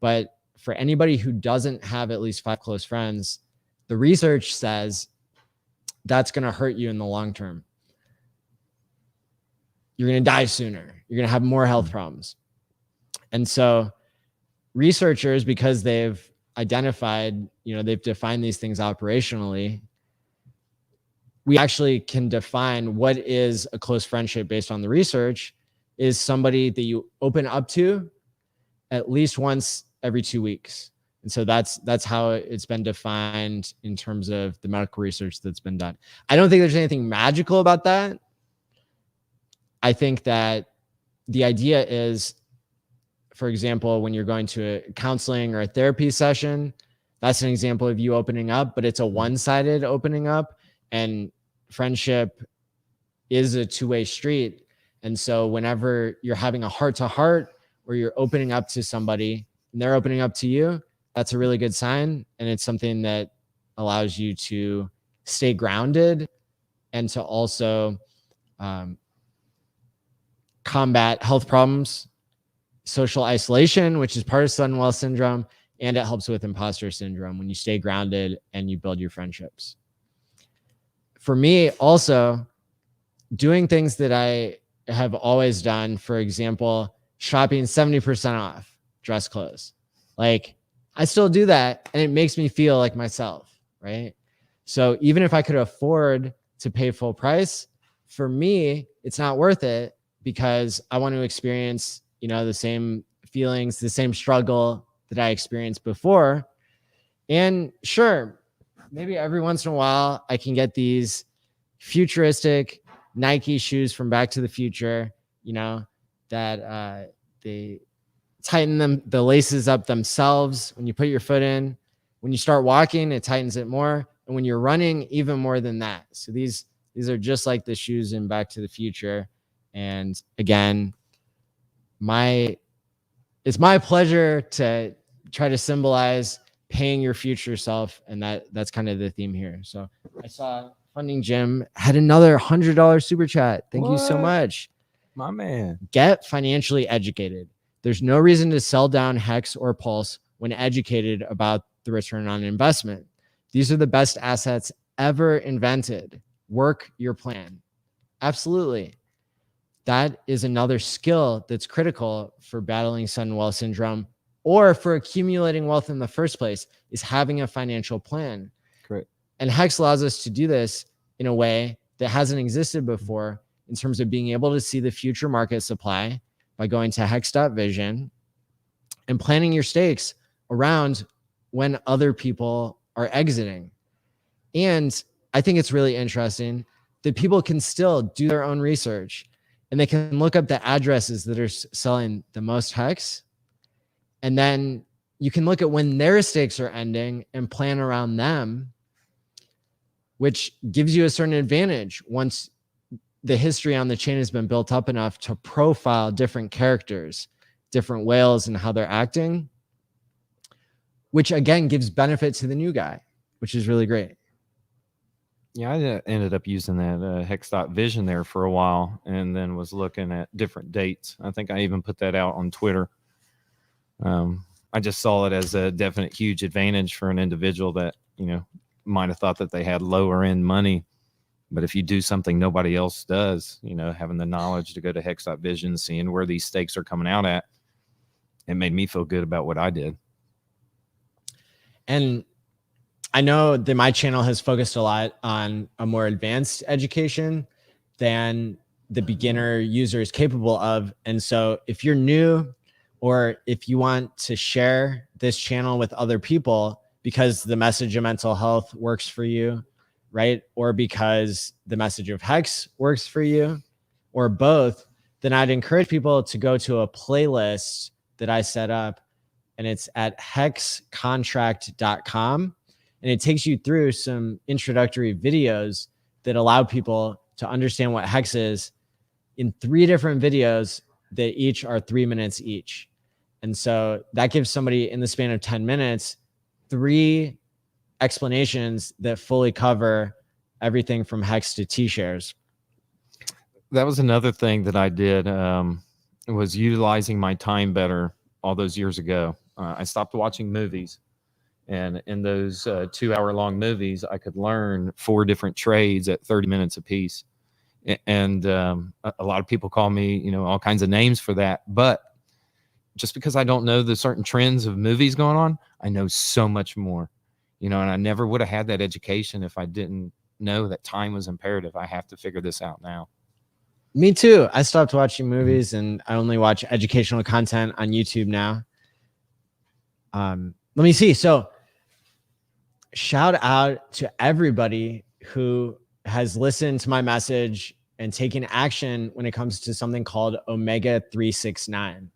But for anybody who doesn't have at least 5 close friends, the research says that's going to hurt you in the long term. You're going to die sooner. You're going to have more health problems. And so researchers, because they've identified, you know, they've defined these things operationally, we actually can define what is a close friendship based on the research is somebody that you open up to at least once every 2 weeks. And so that's how it's been defined in terms of the medical research that's been done. I don't think there's anything magical about that. I think that the idea is, for example, when you're going to a counseling or a therapy session, that's an example of you opening up, but it's a one-sided opening up, and friendship is a two-way street. And so whenever you're having a heart-to-heart or you're opening up to somebody and they're opening up to you, that's a really good sign. And it's something that allows you to stay grounded and to also combat health problems, social isolation, which is part of sudden wealth syndrome, and it helps with imposter syndrome when you stay grounded and you build your friendships. For me, also, doing things that I have always done. For example, shopping 70% off dress clothes. Like, I still do that, and it makes me feel like myself, right? So even if I could afford to pay full price, for me, it's not worth it, because I want to experience, the same feelings, the same struggle that I experienced before. And sure, maybe every once in a while I can get these futuristic Nike shoes from Back to the Future, that they tighten the laces up themselves when you put your foot in. When you start walking, it tightens it more. And when you're running, even more than that. So these are just like the shoes in Back to the Future. And again, it's my pleasure to try to symbolize paying your future self. And that's kind of the theme here. So I saw Funding Jim had another $100 super chat. Thank you so much. My man. Get financially educated. There's no reason to sell down Hex or Pulse when educated about the return on investment. These are the best assets ever invented. Work your plan. Absolutely. That is another skill that's critical for battling sudden wealth syndrome, or for accumulating wealth in the first place, is having a financial plan. Correct. And Hex allows us to do this in a way that hasn't existed before, in terms of being able to see the future market supply by going to hex.vision and planning your stakes around when other people are exiting. And I think it's really interesting that people can still do their own research, and they can look up the addresses that are selling the most Hex. And then you can look at when their stakes are ending and plan around them, which gives you a certain advantage once the history on the chain has been built up enough to profile different characters, different whales, and how they're acting, which again gives benefit to the new guy, which is really great. Yeah, I ended up using that Hex.vision there for a while, and then was looking at different dates. I think I even put that out on Twitter. I just saw it as a definite huge advantage for an individual that, might have thought that they had lower end money. But if you do something nobody else does, having the knowledge to go to Hex.vision, seeing where these stakes are coming out at, it made me feel good about what I did. And I know that my channel has focused a lot on a more advanced education than the beginner user is capable of. And so if you're new, or if you want to share this channel with other people because the message of mental health works for you, right? Or because the message of Hex works for you, or both, then I'd encourage people to go to a playlist that I set up, and it's at hexcontract.com. And it takes you through some introductory videos that allow people to understand what Hex is in 3 different videos that each are 3 minutes each. And so that gives somebody, in the span of 10 minutes, 3 explanations that fully cover everything from Hex to T-shares. That was another thing that I did, was utilizing my time better all those years ago. I stopped watching movies. And in those 2-hour-long movies, I could learn 4 different trades at 30 minutes apiece. And a lot of people call me, all kinds of names for that. But just because I don't know the certain trends of movies going on, I know so much more, and I never would have had that education if I didn't know that time was imperative. I have to figure this out now. Me too. I stopped watching movies, and I only watch educational content on YouTube now. Let me see. So shout out to everybody who has listened to my message and taken action when it comes to something called Omega 369.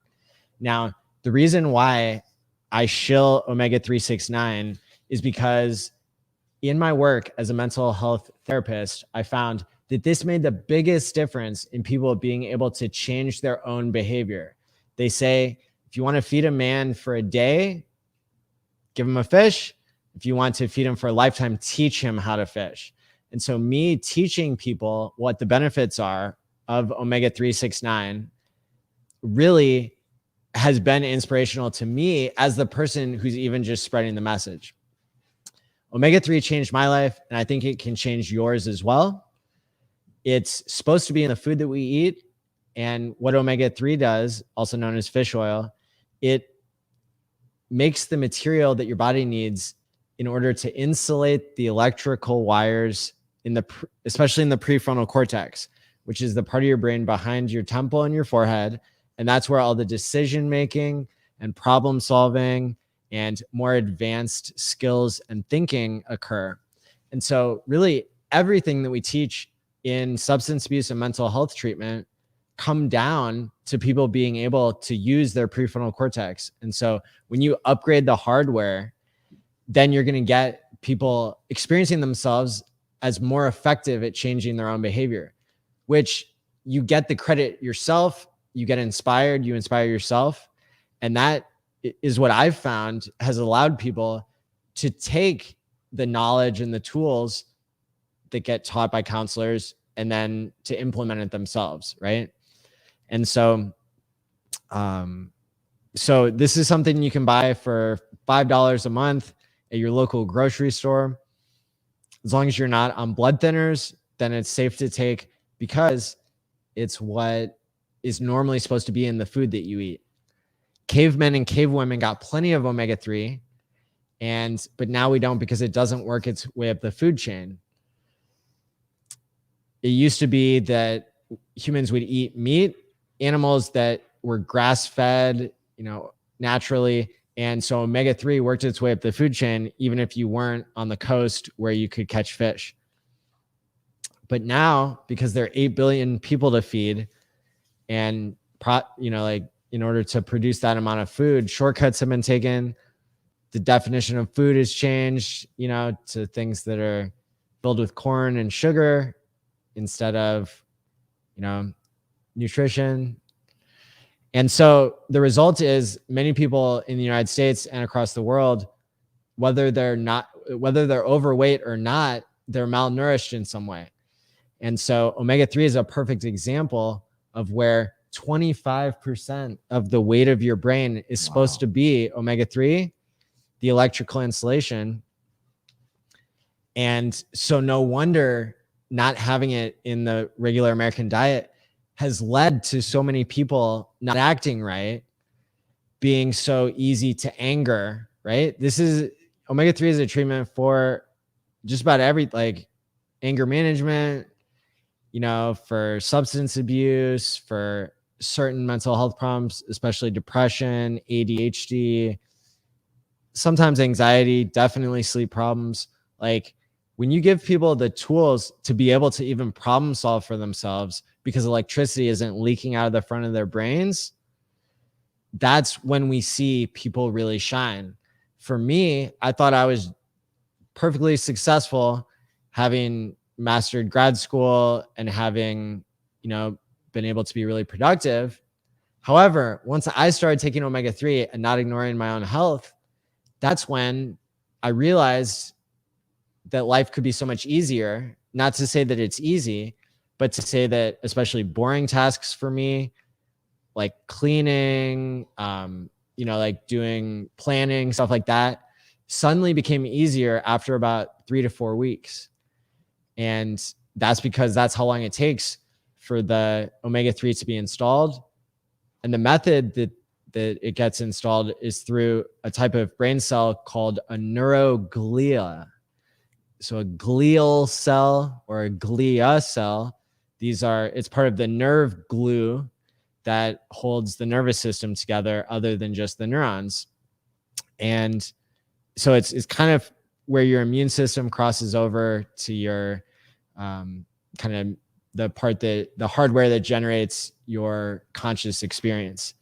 Now, the reason why I shill Omega 369 is because in my work as a mental health therapist, I found that this made the biggest difference in people being able to change their own behavior. They say, if you want to feed a man for a day, give him a fish. If you want to feed him for a lifetime, teach him how to fish. And so me teaching people what the benefits are of Omega 369 really has been inspirational to me as the person who's even just spreading the message. Omega 3 changed my life, and I think it can change yours as well. It's supposed to be in the food that we eat. And what omega-3 does, also known as fish oil, it makes the material that your body needs in order to insulate the electrical wires especially in the prefrontal cortex, which is the part of your brain behind your temple and your forehead. And that's where all the decision making and problem solving and more advanced skills and thinking occur. And so really everything that we teach in substance abuse and mental health treatment come down to people being able to use their prefrontal cortex. And so when you upgrade the hardware, then you're going to get people experiencing themselves as more effective at changing their own behavior, which you get the credit yourself, you get inspired, you inspire yourself. And that is what I've found has allowed people to take the knowledge and the tools that get taught by counselors and then to implement it themselves, right? And so, so this is something you can buy for $5 a month at your local grocery store. As long as you're not on blood thinners, then it's safe to take because it's what is normally supposed to be in the food that you eat. Cavemen and cavewomen got plenty of omega-3, but now we don't because it doesn't work its way up the food chain. It used to be that humans would eat meat, animals that were grass-fed, naturally. And so omega-3 worked its way up the food chain, even if you weren't on the coast where you could catch fish. But now, because there are 8 billion people to feed and, in order to produce that amount of food, shortcuts have been taken. The definition of food has changed, to things that are filled with corn and sugar instead of, nutrition. And so the result is many people in the United States and across the world, whether they're overweight or not, they're malnourished in some way. And so omega-3 is a perfect example of where 25% of the weight of your brain is supposed to be omega-3, the electrical insulation. And so no wonder not having it in the regular American diet has led to so many people not acting right, being so easy to anger, right? Omega-3 is a treatment for just about anger management, for substance abuse, for certain mental health problems, especially depression, ADHD, sometimes anxiety, definitely sleep problems. When you give people the tools to be able to even problem solve for themselves because electricity isn't leaking out of the front of their brains, that's when we see people really shine. For me, I thought I was perfectly successful having mastered grad school and having, been able to be really productive. However, once I started taking omega-3 and not ignoring my own health, that's when I realized that life could be so much easier. Not to say that it's easy, but to say that especially boring tasks for me, like cleaning, doing planning, stuff like that, suddenly became easier after about 3 to 4 weeks. And that's because that's how long it takes for the omega-3 to be installed. And the method that it gets installed is through a type of brain cell called a neuroglia. So a glial cell or a glia cell, it's part of the nerve glue that holds the nervous system together other than just the neurons. And so it's kind of where your immune system crosses over to your kind of the hardware that generates your conscious experience.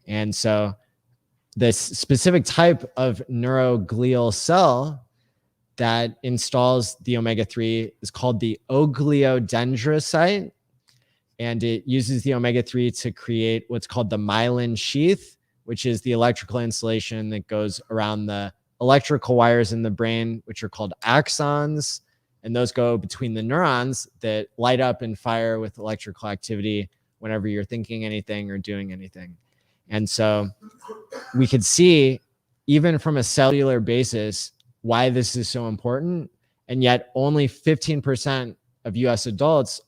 And so this specific type of neuroglial cell that installs the omega-3 is called the oligodendrocyte. And it uses the omega-3 to create what's called the myelin sheath, which is the electrical insulation that goes around the electrical wires in the brain, which are called axons. And those go between the neurons that light up and fire with electrical activity whenever you're thinking anything or doing anything. And so we could see, even from a cellular basis, why this is so important. And yet only 15% of US adults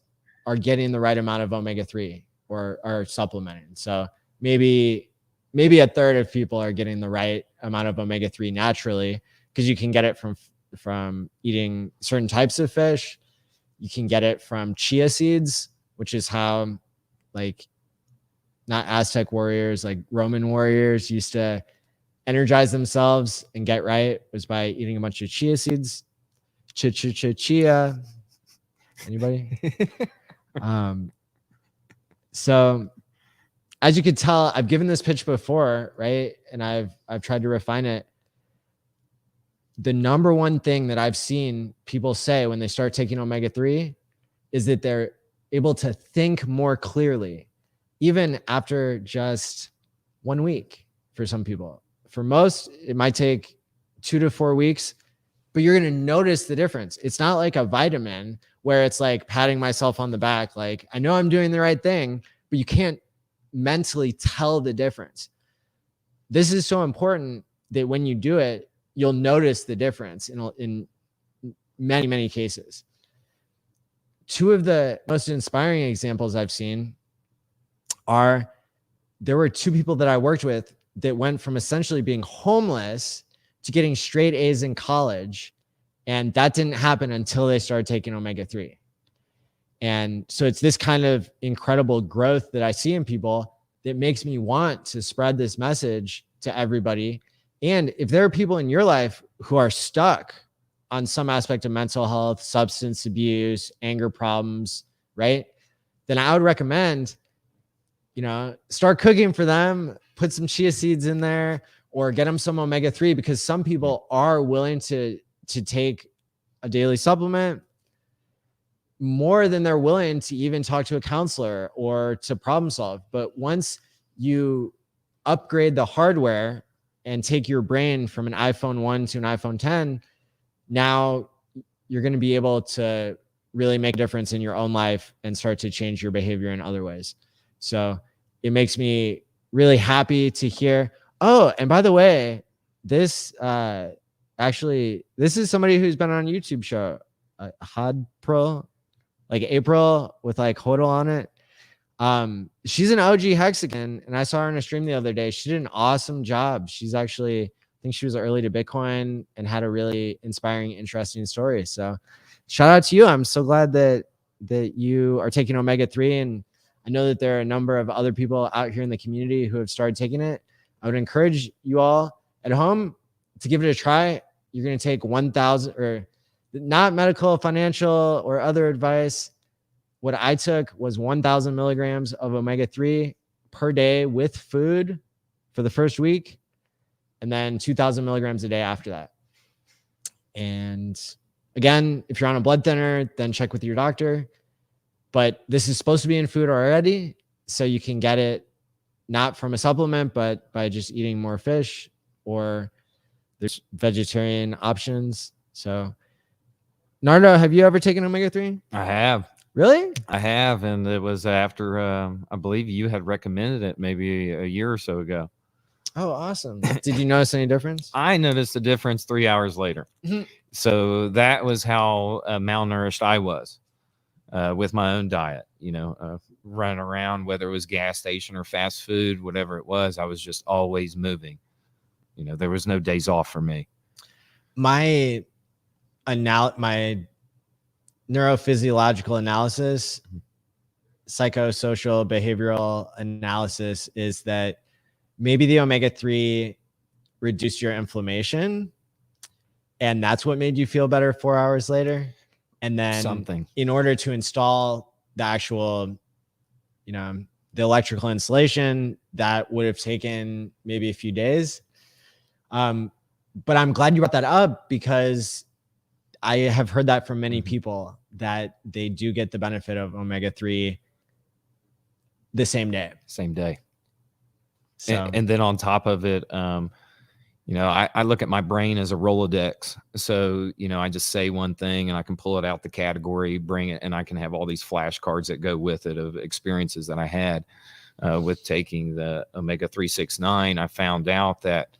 are getting the right amount of omega-3 or are supplementing. So maybe a third of people are getting the right amount of omega-3 naturally, because you can get it from eating certain types of fish. You can get it from chia seeds, which is how, like, not Aztec warriors, like Roman warriors used to energize themselves and get right, was by eating a bunch of chia seeds. Chia. Anybody? So as you could tell, I've given this pitch before, right? And I've tried to refine it. The number one thing that I've seen people say when they start taking omega-3 is that they're able to think more clearly, even after just 1 week for some people. For most, it might take 2 to 4 weeks, but you're going to notice the difference. It's not like a vitamin where it's like patting myself on the back, like, I know I'm doing the right thing, but you can't mentally tell the difference. This is so important that when you do it, you'll notice the difference in many, many cases. Two of the most inspiring examples I've seen are, there were 2 people that I worked with that went from essentially being homeless to getting straight A's in college. And that didn't happen until they started taking omega-3. And so it's this kind of incredible growth that I see in people that makes me want to spread this message to everybody. And if there are people in your life who are stuck on some aspect of mental health, substance abuse, anger problems, right? Then I would recommend, start cooking for them, put some chia seeds in there, or get them some omega-3, because some people are willing to take a daily supplement more than they're willing to even talk to a counselor or to problem solve. But once you upgrade the hardware and take your brain from an iPhone 1 to an iPhone 10, now you're going to be able to really make a difference in your own life and start to change your behavior in other ways. So it makes me really happy to hear. Oh, and by the way, this is somebody who's been on a YouTube show, Had Pro, like April with like Hodl on it. She's an OG Hexagon, and I saw her in a stream the other day. She did an awesome job. She's actually, I think she was early to Bitcoin and had a really inspiring, interesting story. So shout out to you. I'm so glad that you are taking omega-3, and I know that there are a number of other people out here in the community who have started taking it. I would encourage you all at home to give it a try. You're going to take 1,000, or not medical, financial, or other advice. What I took was 1,000 milligrams of omega-3 per day with food for the first week, and then 2,000 milligrams a day after that. And again, if you're on a blood thinner, then check with your doctor. But this is supposed to be in food already, so you can get it not from a supplement, but by just eating more fish, or there's vegetarian options. So, Nardo, have you ever taken omega-3? I have. Really? I have, and it was after I believe you had recommended it maybe a year or so ago. Oh, awesome. Did you notice any difference? I noticed a difference 3 hours later. So that was how malnourished I was with my own diet, running around, whether it was gas station or fast food, whatever it was, I was just always moving. There was no days off for me. My neurophysiological analysis, psychosocial behavioral analysis, is that maybe the omega-3 reduced your inflammation, and that's what made you feel better 4 hours later. And then in order to install the actual, the electrical insulation, that would have taken maybe a few days. But I'm glad you brought that up, because I have heard that from many people, that they do get the benefit of omega-3 the same day. So, and then on top of it, I look at my brain as a Rolodex. So, I just say one thing and I can pull it out the category, bring it, and I can have all these flashcards that go with it of experiences that I had with taking the omega-369. I found out that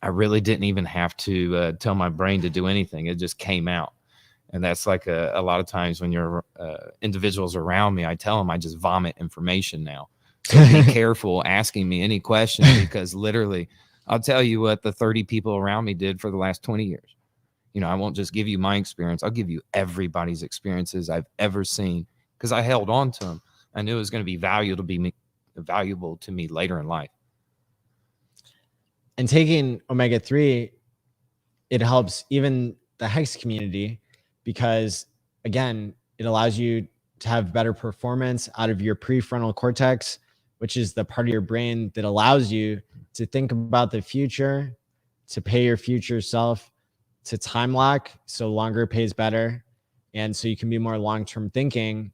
I really didn't even have to tell my brain to do anything. It just came out. And that's like a lot of times when you're individuals around me, I tell them I just vomit information now. So be careful asking me any questions, because literally I'll tell you what the 30 people around me did for the last 20 years. You know, I won't just give you my experience. I'll give you everybody's experiences I've ever seen, because I held on to them. I knew it was going to be valuable to me later in life. And taking omega-3, it helps even the Hex community, because again, it allows you to have better performance out of your prefrontal cortex, which is the part of your brain that allows you to think about the future, to pay your future self, to time lock, so longer pays better. And so you can be more long-term thinking,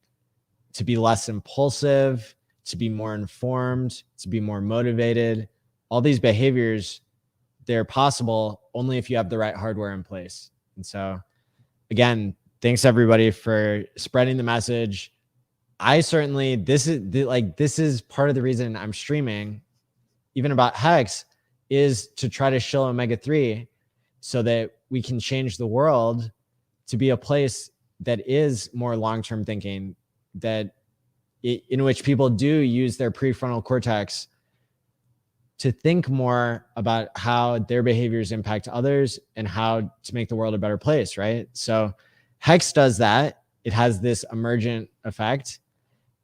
to be less impulsive, to be more informed, to be more motivated. All these behaviors, they're possible only if you have the right hardware in place. And so again, thanks everybody for spreading the message. I certainly, this is part of the reason I'm streaming, even about Hex, is to try to show omega-3 so that we can change the world to be a place that is more long-term thinking, that in which people do use their prefrontal cortex to think more about how their behaviors impact others and how to make the world a better place, right? So Hex does that. It has this emergent effect,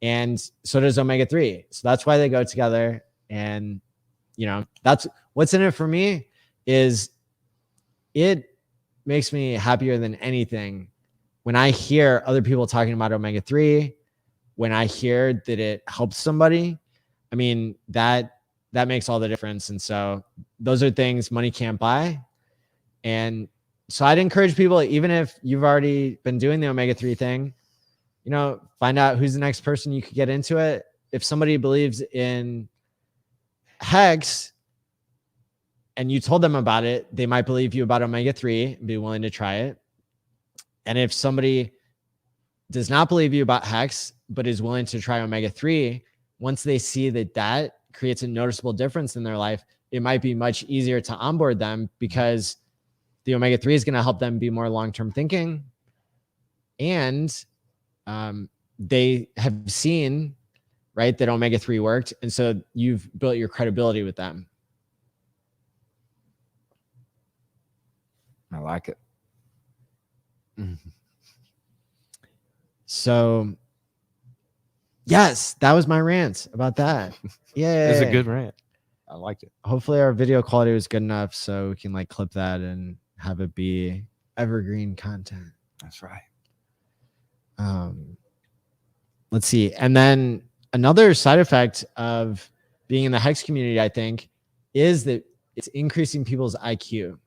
and so does omega-3. So that's why they go together. And, you know, that's what's in it for me. Is it makes me happier than anything when I hear other people talking about omega-3, when I hear that it helps somebody. I mean, that makes all the difference. And so those are things money can't buy. And so I'd encourage people, even if you've already been doing the omega-3 thing, you know, find out who's the next person you could get into it. If somebody believes in Hex and you told them about it, they might believe you about omega-3 and be willing to try it. And if somebody does not believe you about Hex, but is willing to try omega-3, once they see that that creates a noticeable difference in their life, it might be much easier to onboard them, because the omega-3 is going to help them be more long-term thinking. And they have seen, right, that omega-3 worked. And so you've built your credibility with them. I like it. So yes, that was my rant about that. Yeah, It was a good rant. I like it. Hopefully our video quality was good enough so we can like clip that and have it be evergreen content. That's right. Let's see. And then another side effect of being in the Hex community, I think, is that it's increasing people's IQ.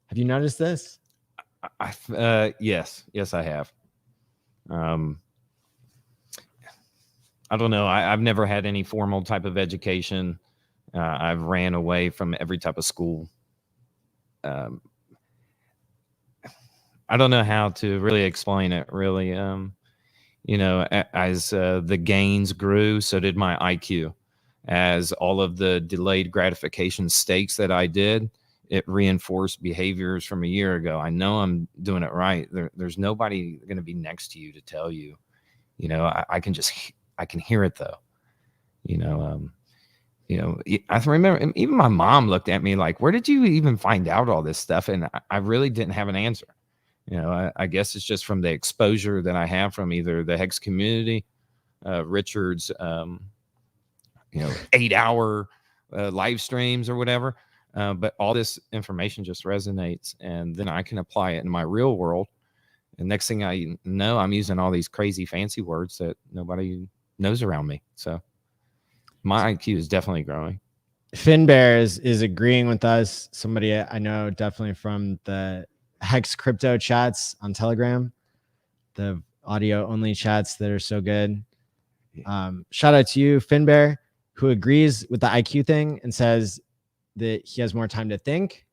Have you noticed this? Yes, I have. I don't know. I've never had any formal type of education. I've ran away from every type of school. I don't know how to really explain it, really. You know, as the gains grew, so did my IQ. As all of the delayed gratification stakes that I did, it reinforced behaviors from a year ago. I know I'm doing it right. There's nobody going to be next to you to tell you. You know, I can hear it though. You know, I remember even my mom looked at me like, "Where did you even find out all this stuff?" And I really didn't have an answer. You know, I guess it's just from the exposure that I have from either the Hex community, Richard's, 8-hour live streams or whatever. But all this information just resonates, and then I can apply it in my real world. And next thing I know, I'm using all these crazy fancy words that nobody knows around me. So my IQ is definitely growing. Finbear is agreeing with us. Somebody I know definitely from the Hex crypto chats on Telegram, the audio only chats that are so good. Shout out to you, Finbear, who agrees with the IQ thing and says that he has more time to think.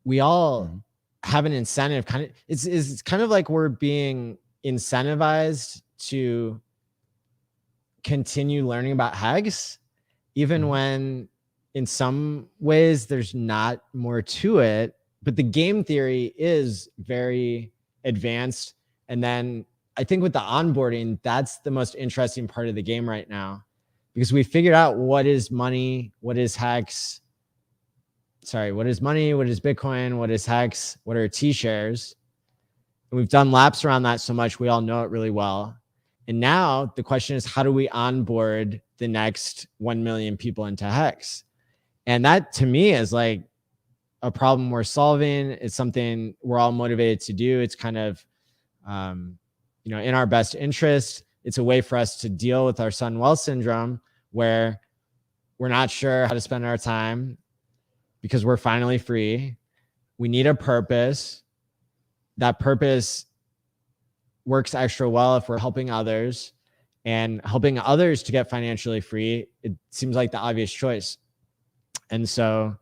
We all have an incentive, it's kind of like we're being incentivized to continue learning about Hex, even when in some ways there's not more to it, but the game theory is very advanced. And then I think with the onboarding, that's the most interesting part of the game right now, because we figured out what is money, what is Hex. Sorry, what is money? What is Bitcoin? What is Hex? What are T-shares? And we've done laps around that so much, we all know it really well. And now the question is, how do we onboard the next 1 million people into Hex? And that to me is like a problem we're solving. It's something we're all motivated to do. It's kind of, in our best interest. It's a way for us to deal with our sudden wealth syndrome, where we're not sure how to spend our time because we're finally free. We need a purpose. That purpose works extra well if we're helping others, and helping others to get financially free. It seems like the obvious choice. And so,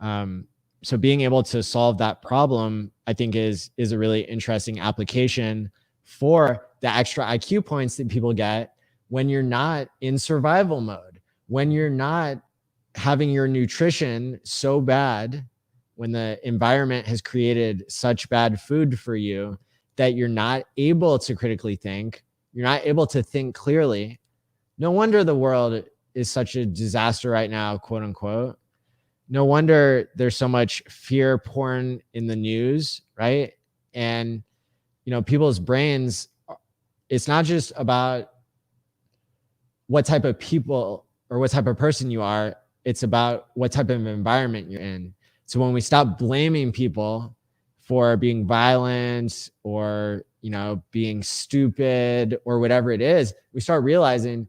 so being able to solve that problem, I think is a really interesting application for the extra IQ points that people get when you're not in survival mode, when you're not having your nutrition so bad, when the environment has created such bad food for you that you're not able to critically think, you're not able to think clearly. No wonder the world is such a disaster right now, quote unquote. No wonder there's so much fear porn in the news, right? And, people's brains, it's not just about what type of people or what type of person you are. It's about what type of environment you're in. So when we stop blaming people for being violent or, being stupid or whatever it is, we start realizing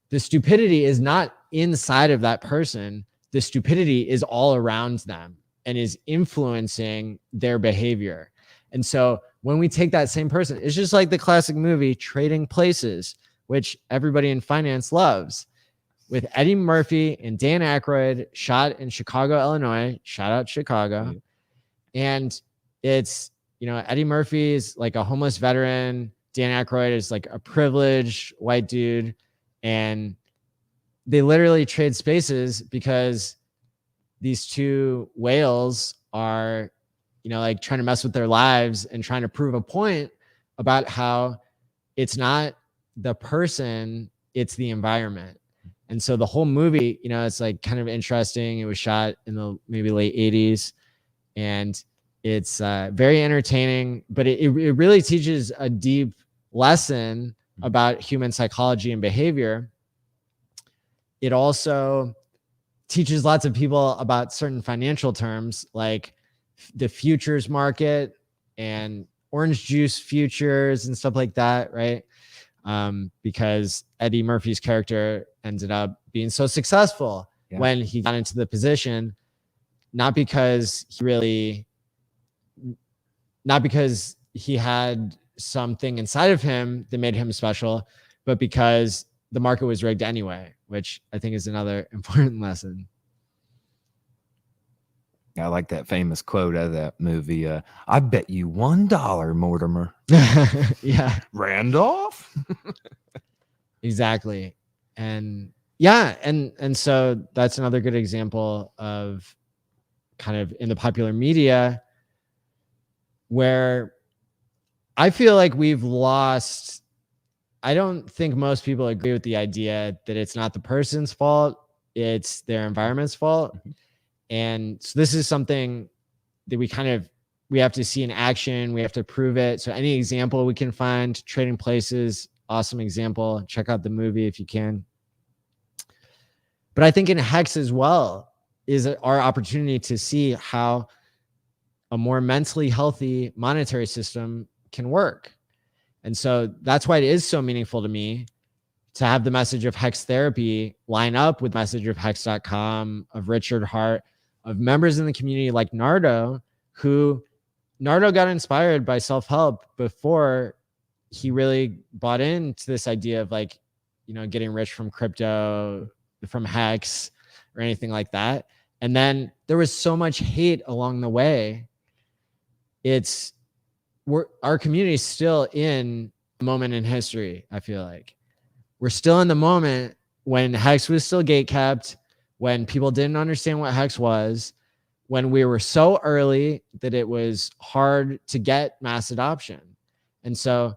the stupidity is not inside of that person. The stupidity is all around them and is influencing their behavior. And so when we take that same person, it's just like the classic movie Trading Places, which everybody in finance loves, with Eddie Murphy and Dan Aykroyd, shot in Chicago, Illinois. Shout out Chicago. And it's, Eddie Murphy is like a homeless veteran. Dan Aykroyd is like a privileged white dude. And they literally trade spaces because these two whales are, like trying to mess with their lives and trying to prove a point about how it's not the person, it's the environment. And so the whole movie, it's like kind of interesting. It was shot in the maybe late 80s, and it's very entertaining, but it really teaches a deep lesson about human psychology and behavior. It also teaches lots of people about certain financial terms like the futures market and orange juice futures and stuff like that, right? Because Eddie Murphy's character ended up being so successful when he got into the position, not because he had something inside of him that made him special, but because the market was rigged anyway, which I think is another important lesson. I like that famous quote out of that movie. I bet you $1, Mortimer. Yeah. Randolph? Exactly. And yeah, and so that's another good example of kind of in the popular media where I feel like we've lost. I don't think most people agree with the idea that it's not the person's fault, it's their environment's fault. Mm-hmm. And so this is something that we have to see in action. We have to prove it. So any example we can find, Trading Places, awesome example. Check out the movie if you can. But I think in Hex as well is our opportunity to see how a more mentally healthy monetary system can work. And so that's why it is so meaningful to me to have the message of Hex Therapy line up with message of Hex.com, of Richard Hart, of members in the community like Nardo, who Nardo got inspired by self-help before he really bought into this idea of like, getting rich from crypto, from Hex or anything like that. And then there was so much hate along the way. Our community is still in a moment in history. I feel like we're still in the moment when Hex was still gatekept, when people didn't understand what Hex was, when we were so early that it was hard to get mass adoption. And so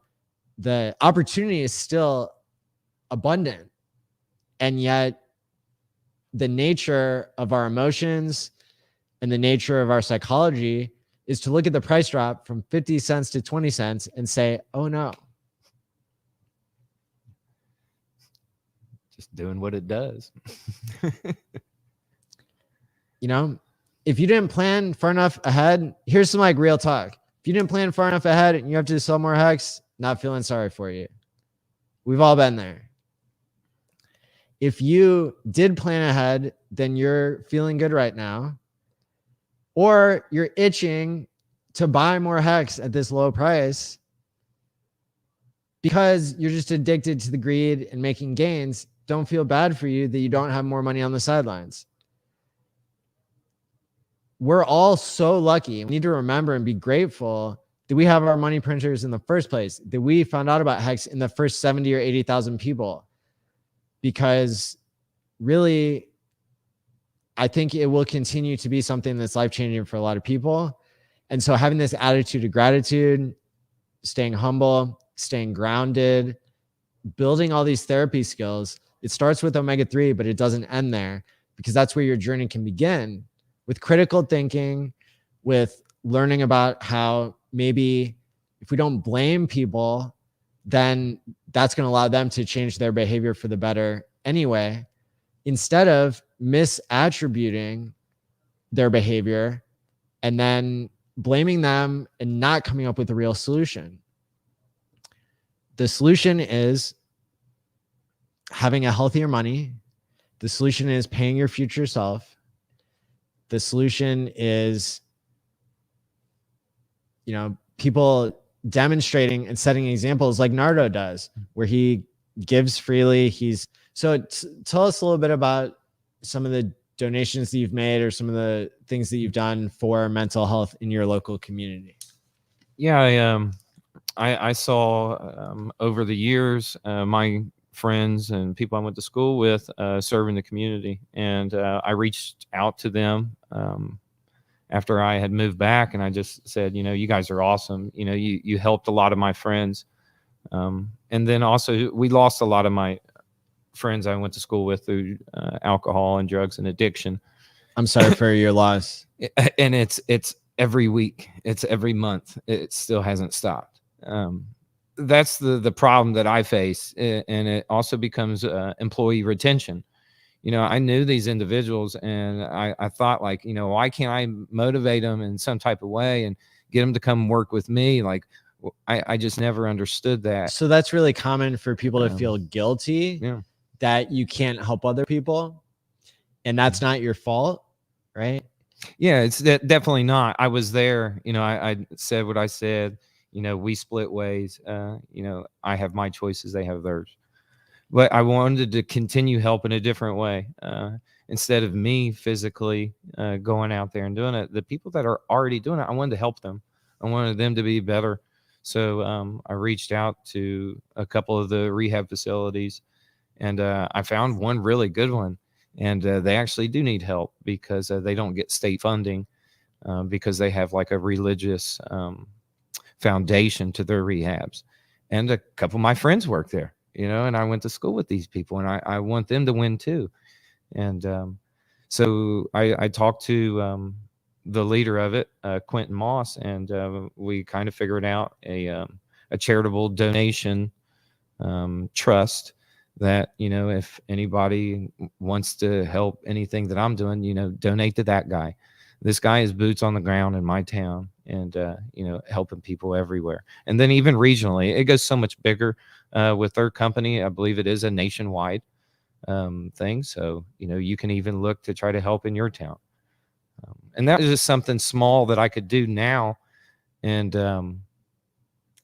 the opportunity is still abundant. And yet the nature of our emotions and the nature of our psychology is to look at the price drop from 50 cents to 20 cents and say, oh no. Just doing what it does. You know, if you didn't plan far enough ahead, here's some like real talk. If you didn't plan far enough ahead and you have to sell more Hex, not feeling sorry for you. We've all been there. If you did plan ahead, then you're feeling good right now. Or you're itching to buy more Hex at this low price because you're just addicted to the greed and making gains. Don't feel bad for you that you don't have more money on the sidelines. We're all so lucky. We need to remember and be grateful that we have our money printers in the first place, that we found out about Hex in the first 70 or 80,000 people. Because really, I think it will continue to be something that's life-changing for a lot of people. And so having this attitude of gratitude, staying humble, staying grounded, building all these therapy skills, it starts with omega-3, but it doesn't end there, because that's where your journey can begin, with critical thinking, with learning about how maybe if we don't blame people, then that's going to allow them to change their behavior for the better anyway, instead of misattributing their behavior and then blaming them and not coming up with a real solution. The solution is having a healthier money. The solution is paying your future self. The solution is, you know, people demonstrating and setting examples like Nardo does, where he gives freely. Tell us a little bit about some of the donations that you've made or some of the things that you've done for mental health in your local community. Yeah, I saw over the years my friends and people I went to school with serving the community, and I reached out to them after I had moved back, and I just said, you know, you guys are awesome. You know, you helped a lot of my friends, and then also we lost a lot of my friends I went to school with through alcohol and drugs and addiction. I'm sorry for your loss. And it's every week, it's every month, it still hasn't stopped. That's the problem that I face. And it also becomes employee retention. You know, I knew these individuals, and I thought, like, you know, why can't I motivate them in some type of way and get them to come work with me? Like, I just never understood that. So that's really common for people to feel guilty that you can't help other people, and that's not your fault, right? Yeah, it's definitely not. I was there. You know, I said what I said. You know, we split ways. You know, I have my choices, they have theirs. But I wanted to continue helping a different way. Instead of me physically going out there and doing it, the people that are already doing it, I wanted to help them. I wanted them to be better. So I reached out to a couple of the rehab facilities, and I found one really good one. And they actually do need help because they don't get state funding because they have like a religious foundation to their rehabs. And a couple of my friends work there, you know, and I went to school with these people, and I want them to win too. And so I talked to the leader of it, Quentin Moss, and we kind of figured out a charitable donation trust that, you know, if anybody wants to help anything that I'm doing, you know, donate to that guy. This guy is boots on the ground in my town, and, you know, helping people everywhere. And then even regionally, it goes so much bigger with their company. I believe it is a nationwide thing. So, you know, you can even look to try to help in your town. And that was just something small that I could do now. And,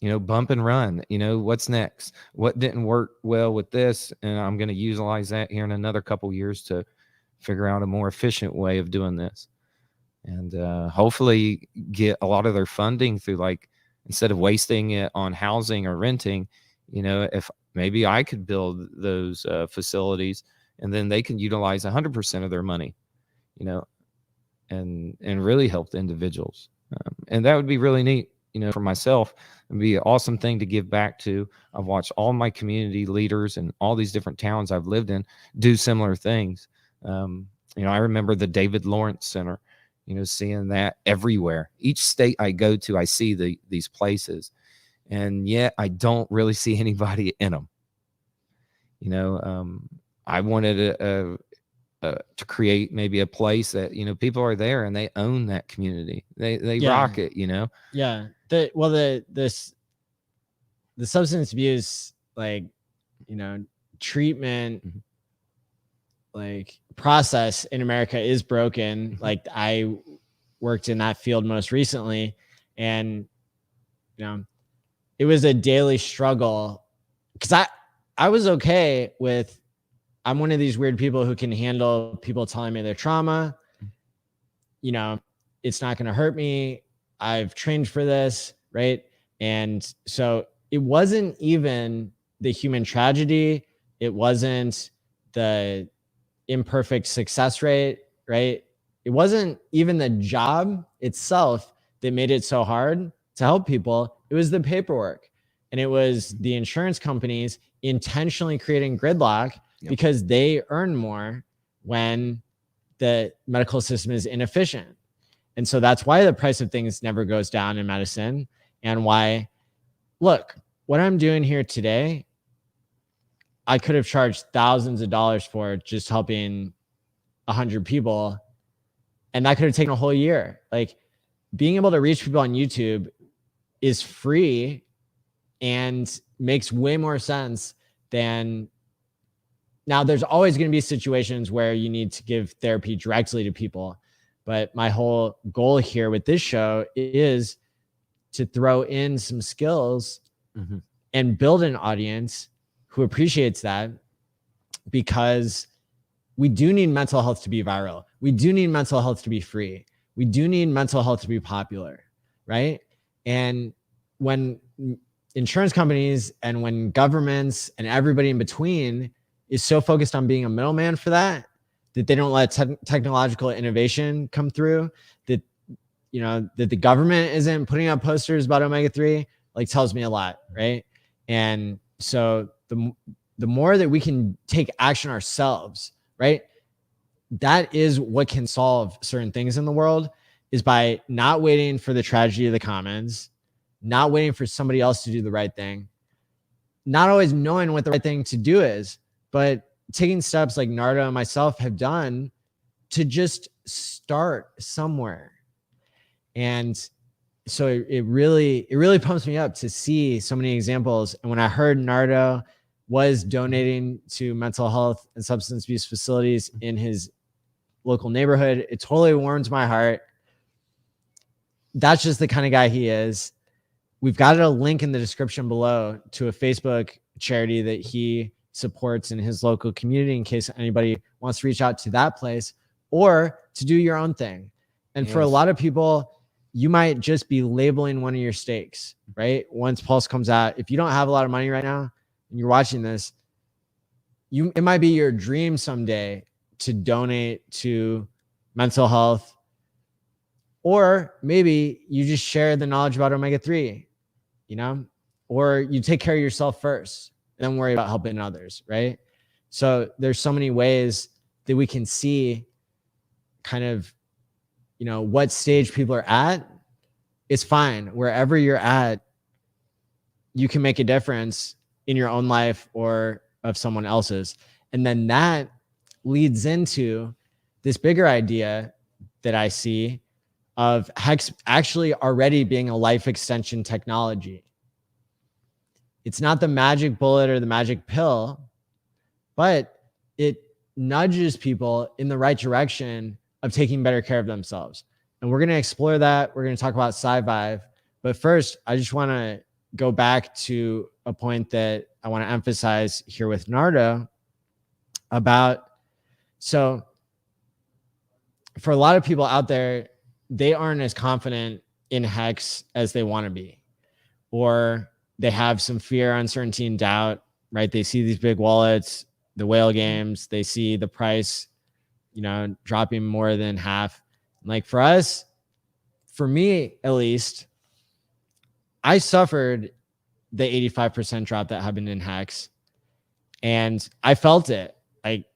you know, bump and run, you know, what's next? What didn't work well with this? And I'm going to utilize that here in another couple years to figure out a more efficient way of doing this. And hopefully get a lot of their funding through, like, instead of wasting it on housing or renting, you know, if maybe I could build those facilities, and then they can utilize 100% of their money, you know, and really help the individuals. And that would be really neat, for myself. It'd be an awesome thing to give back to. I've watched all my community leaders and all these different towns I've lived in do similar things. I remember the David Lawrence Center, seeing that everywhere. Each state I go to, I see these places, and yet I don't really see anybody in them. I wanted to create maybe a place that, people are there and they own that community. They rock it, Yeah. The substance abuse, treatment, like process in America is broken. Like I worked in that field most recently, and it was a daily struggle, because I was okay with, I'm one of these weird people who can handle people telling me their trauma. It's not going to hurt me. I've trained for this, right? And so it wasn't even the human tragedy. It wasn't the imperfect success rate, right? It wasn't even the job itself that made it so hard to help people. It was the paperwork, and it was the insurance companies intentionally creating gridlock because they earn more when the medical system is inefficient. And so that's why the price of things never goes down in medicine, and why, look, what I'm doing here today, I could have charged thousands of dollars for just helping 100 people, and that could have taken a whole year. Like, being able to reach people on YouTube is free and makes way more sense than, now there's always going to be situations where you need to give therapy directly to people. But my whole goal here with this show is to throw in some skills and build an audience who appreciates that, because we do need mental health to be viral. We do need mental health to be free. We do need mental health to be popular, right? And when insurance companies and when governments and everybody in between is so focused on being a middleman for that they don't let technological innovation come through, that the government isn't putting up posters about omega-3, tells me a lot, right? And so the more that we can take action ourselves, right? That is what can solve certain things in the world, is by not waiting for the tragedy of the commons, not waiting for somebody else to do the right thing, not always knowing what the right thing to do is, but taking steps like Nardo and myself have done to just start somewhere. And so it really pumps me up to see so many examples. And when I heard Nardo was donating to mental health and substance abuse facilities in his local neighborhood, it totally warms my heart. That's just the kind of guy he is. We've got a link in the description below to a Facebook charity that he supports in his local community, in case anybody wants to reach out to that place or to do your own thing. And for a lot of people, you might just be labeling one of your stakes, right? Once Pulse comes out, if you don't have a lot of money right now and you're watching this, it might be your dream someday to donate to mental health, or maybe you just share the knowledge about omega-3, or you take care of yourself first and then worry about helping others, right? So there's so many ways that we can see kind of, what stage people are at. It's fine. Wherever you're at, you can make a difference in your own life or of someone else's. And then that leads into this bigger idea that I see of Hex actually already being a life extension technology. It's not the magic bullet or the magic pill, but it nudges people in the right direction of taking better care of themselves. And we're going to explore that. We're going to talk about Sci-Vive. But first, I just want to go back to a point that I want to emphasize here with Nardo about, so for a lot of people out there, they aren't as confident in Hex as they want to be, or they have some fear, uncertainty, and doubt, right? They see these big wallets, the whale games, they see the price, dropping more than half. Like for us, for me at least, I suffered the 85% drop that happened in Hex, and I felt it. Like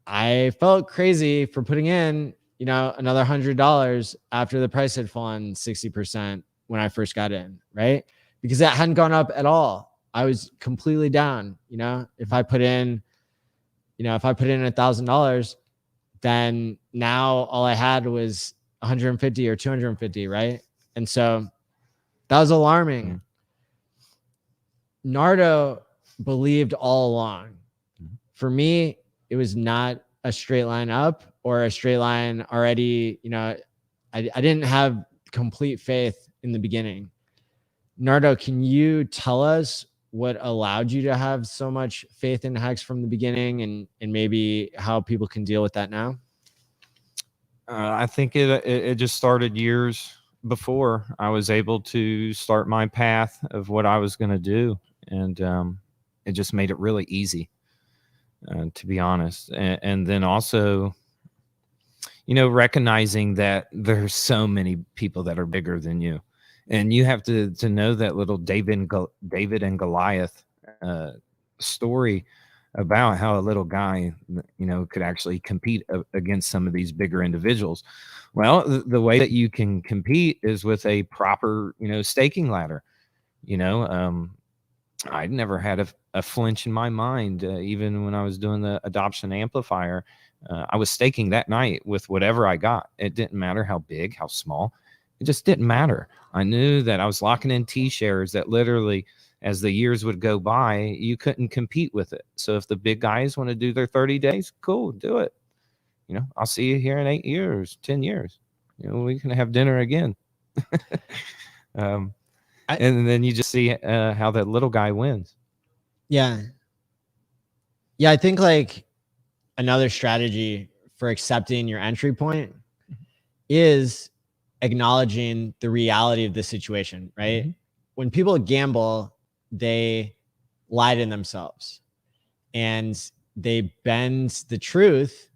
I felt crazy for putting in, another $100 after the price had fallen 60% when I first got in, right? Because that hadn't gone up at all. I was completely down. If I put in $1,000, then now all I had was 150 or 250, right? And so that was alarming. Nardo believed all along. For me, it was not a straight line up or a straight line already. I didn't have complete faith in the beginning. Nardo, can you tell us what allowed you to have so much faith in Hex from the beginning, and maybe how people can deal with that now? I think it just started years before I was able to start my path of what I was going to do. And it just made it really easy, to be honest. And then also, recognizing that there's so many people that are bigger than you. And you have to know that little David and Goliath story about how a little guy, could actually compete against some of these bigger individuals. Well, the way that you can compete is with a proper, staking ladder. I'd never had a flinch in my mind, even when I was doing the adoption amplifier. I was staking that night with whatever I got. It didn't matter how big, how small. It just didn't matter. I knew that I was locking in T-shares that literally, as the years would go by, you couldn't compete with it. So if the big guys want to do their 30 days, cool, do it. I'll see you here in 8 years, 10 years. We can have dinner again. And then you just see how that little guy wins. Yeah. Yeah, I think like another strategy for accepting your entry point is acknowledging the reality of the situation, right? Mm-hmm. When people gamble, they lie to themselves and they bend the truth.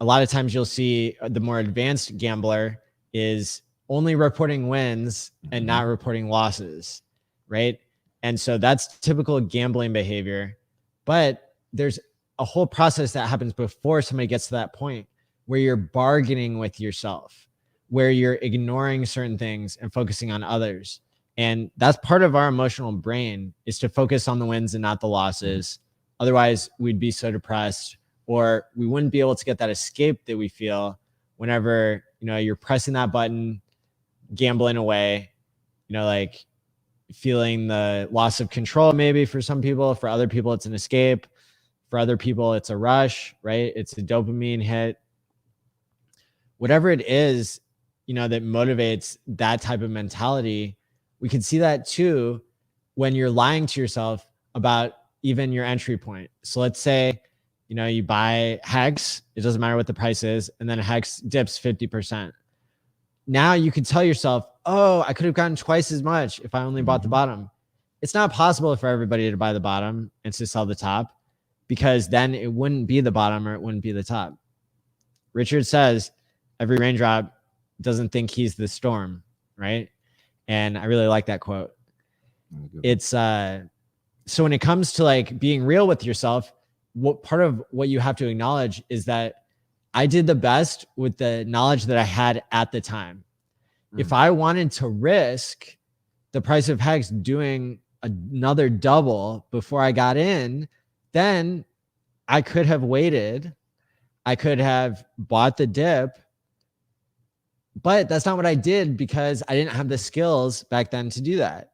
A lot of times you'll see the more advanced gambler is only reporting wins and not reporting losses, right? And so that's typical gambling behavior. But there's a whole process that happens before somebody gets to that point where you're bargaining with yourself, where you're ignoring certain things and focusing on others. And that's part of our emotional brain, is to focus on the wins and not the losses. Otherwise, we'd be so depressed, or we wouldn't be able to get that escape that we feel whenever, you're pressing that button, gambling away, like feeling the loss of control. Maybe for some people, for other people, it's an escape. For other people, it's a rush, right? It's a dopamine hit. Whatever it is, that motivates that type of mentality, we can see that too when you're lying to yourself about even your entry point. So let's say, you buy Hex, it doesn't matter what the price is, and then Hex dips 50%. Now you can tell yourself, oh, I could have gotten twice as much if I only bought the bottom. It's not possible for everybody to buy the bottom and to sell the top, because then it wouldn't be the bottom or it wouldn't be the top. Richard says every raindrop doesn't think he's the storm, right? And I really like that quote. It's so when it comes to like being real with yourself, what part of what you have to acknowledge is that I did the best with the knowledge that I had at the time. If I wanted to risk the price of Hex doing another double before I got in, then I could have waited. I could have bought the dip. But that's not what I did, because I didn't have the skills back then to do that,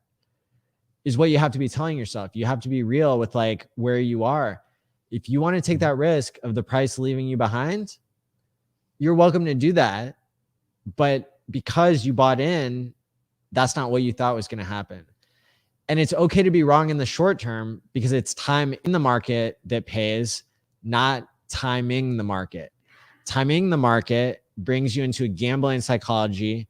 is what you have to be telling yourself. You have to be real with like where you are. If you want to take that risk of the price leaving you behind, you're welcome to do that. But because you bought in, that's not what you thought was going to happen. And it's okay to be wrong in the short term, because it's time in the market that pays, not timing the market. Timing the market brings you into a gambling psychology,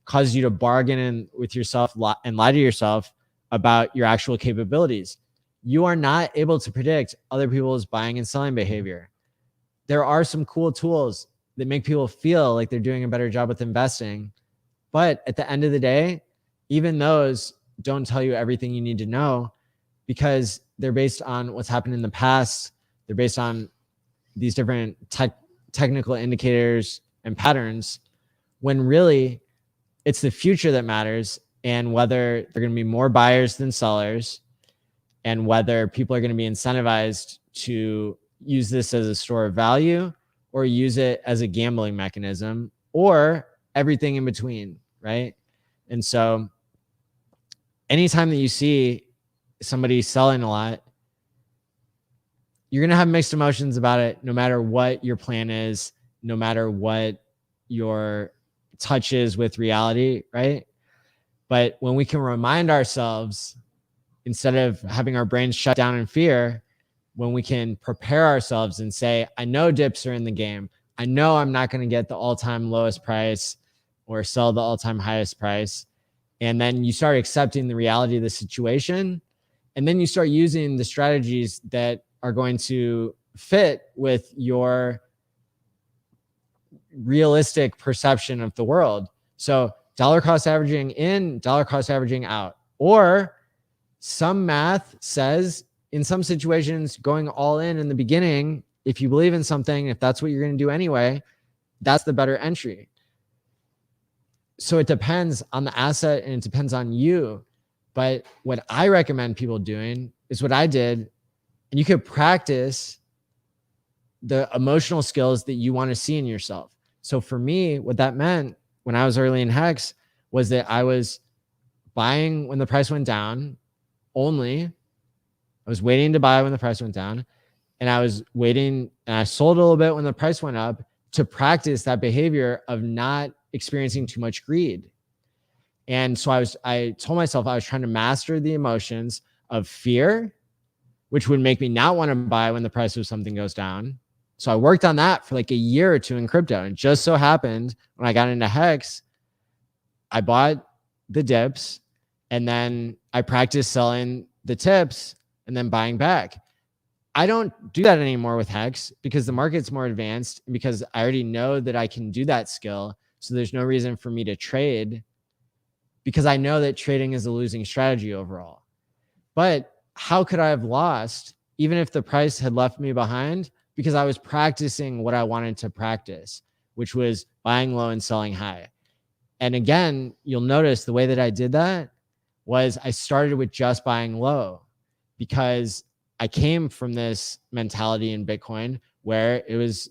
causes you to bargain with yourself and lie to yourself about your actual capabilities. You are not able to predict other people's buying and selling behavior. There are some cool tools that make people feel like they're doing a better job with investing. But at the end of the day, even those don't tell you everything you need to know, because they're based on what's happened in the past. They're based on these different technical indicators and patterns, when really it's the future that matters, and whether they're going to be more buyers than sellers, and whether people are going to be incentivized to use this as a store of value or use it as a gambling mechanism, or everything in between, right? And so anytime that you see somebody selling a lot, you're going to have mixed emotions about it, no matter what your plan is, no matter what your touch is with reality, right? But when we can remind ourselves, instead of having our brains shut down in fear, when we can prepare ourselves and say, I know dips are in the game. I know I'm not going to get the all-time lowest price or sell the all-time highest price. And then you start accepting the reality of the situation. And then you start using the strategies that are going to fit with your realistic perception of the world. So dollar cost averaging in, dollar cost averaging out. Or some math says in some situations, going all in the beginning, if you believe in something, if that's what you're going to do anyway, that's the better entry. So it depends on the asset and it depends on you. But what I recommend people doing is what I did. And you could practice the emotional skills that you want to see in yourself. So for me, what that meant when I was early in Hex was that I was buying when the price went down only. I was waiting to buy when the price went down, and I was waiting, and I sold a little bit when the price went up, to practice that behavior of not experiencing too much greed. And so I told myself I was trying to master the emotions of fear, which would make me not want to buy when the price of something goes down. So I worked on that for like a year or two in crypto. And just so happened when I got into Hex, I bought the dips, and then I practiced selling the tips and then buying back. I don't do that anymore with Hex because the market's more advanced, and because I already know that I can do that skill. So there's no reason for me to trade, because I know that trading is a losing strategy overall. But how could I have lost even if the price had left me behind? Because I was practicing what I wanted to practice, which was buying low and selling high. And again, you'll notice the way that I did that was I started with just buying low, because I came from this mentality in Bitcoin where it was,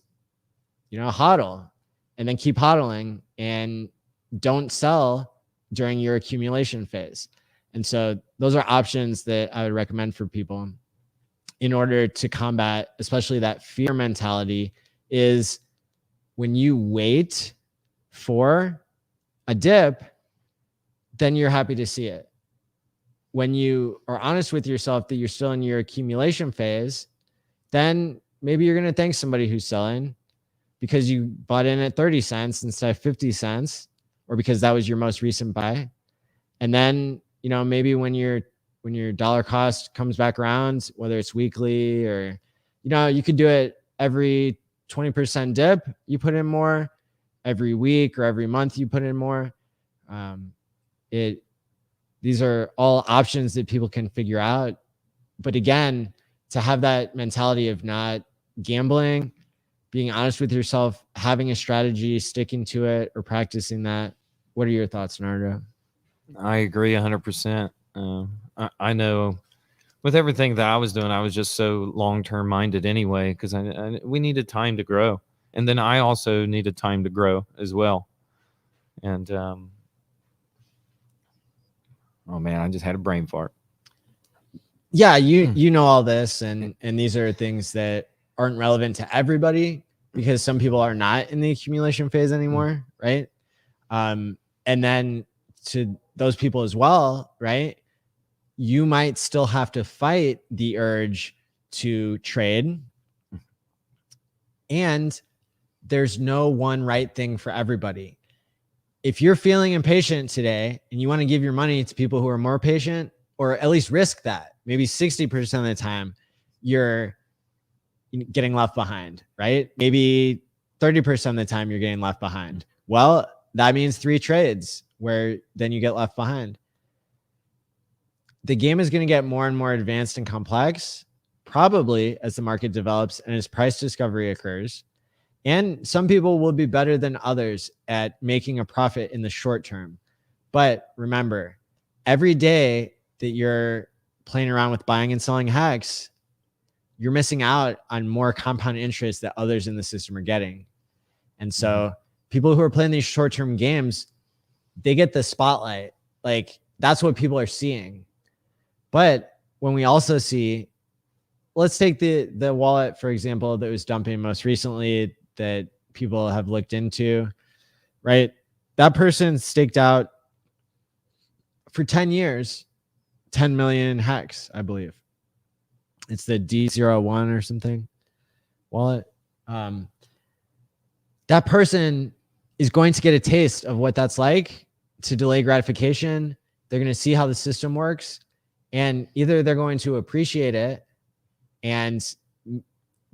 hodl and then keep hodling and don't sell during your accumulation phase. And so those are options that I would recommend for people in order to combat, especially that fear mentality, is when you wait for a dip, then you're happy to see it. When you are honest with yourself that you're still in your accumulation phase, then maybe you're going to thank somebody who's selling because you bought in at 30 cents instead of 50 cents, or because that was your most recent buy. And then, maybe when your dollar cost comes back around, whether it's weekly or, you could do it every 20% dip, you put in more. Every week or every month, you put in more. These are all options that people can figure out. But again, to have that mentality of not gambling, being honest with yourself, having a strategy, sticking to it, or practicing that. What are your thoughts, Nardo? I agree 100%. I know with everything that I was doing, I was just so long-term minded anyway, because we needed time to grow. And then I also needed time to grow as well. And, oh man, I just had a brain fart. Yeah, you know all this, and these are things that aren't relevant to everybody, because some people are not in the accumulation phase anymore, right? And then to those people as well, right? You might still have to fight the urge to trade, and there's no one right thing for everybody. If you're feeling impatient today and you want to give your money to people who are more patient, or at least risk that, maybe 60% of the time you're getting left behind, right? Maybe 30% of the time you're getting left behind. Well, that means 3 trades where then you get left behind. The game is going to get more and more advanced and complex, probably as the market develops and as price discovery occurs. And some people will be better than others at making a profit in the short term. But remember, every day that you're playing around with buying and selling Hex, you're missing out on more compound interest that others in the system are getting. And so people who are playing these short-term games, they get the spotlight. Like, that's what people are seeing. But when we also see, let's take the wallet, for example, that was dumping most recently that people have looked into, right? That person staked out for 10 years, 10 million Hex, I believe. It's the D01 or something wallet. That person is going to get a taste of what that's like to delay gratification. They're going to see how the system works. And either they're going to appreciate it and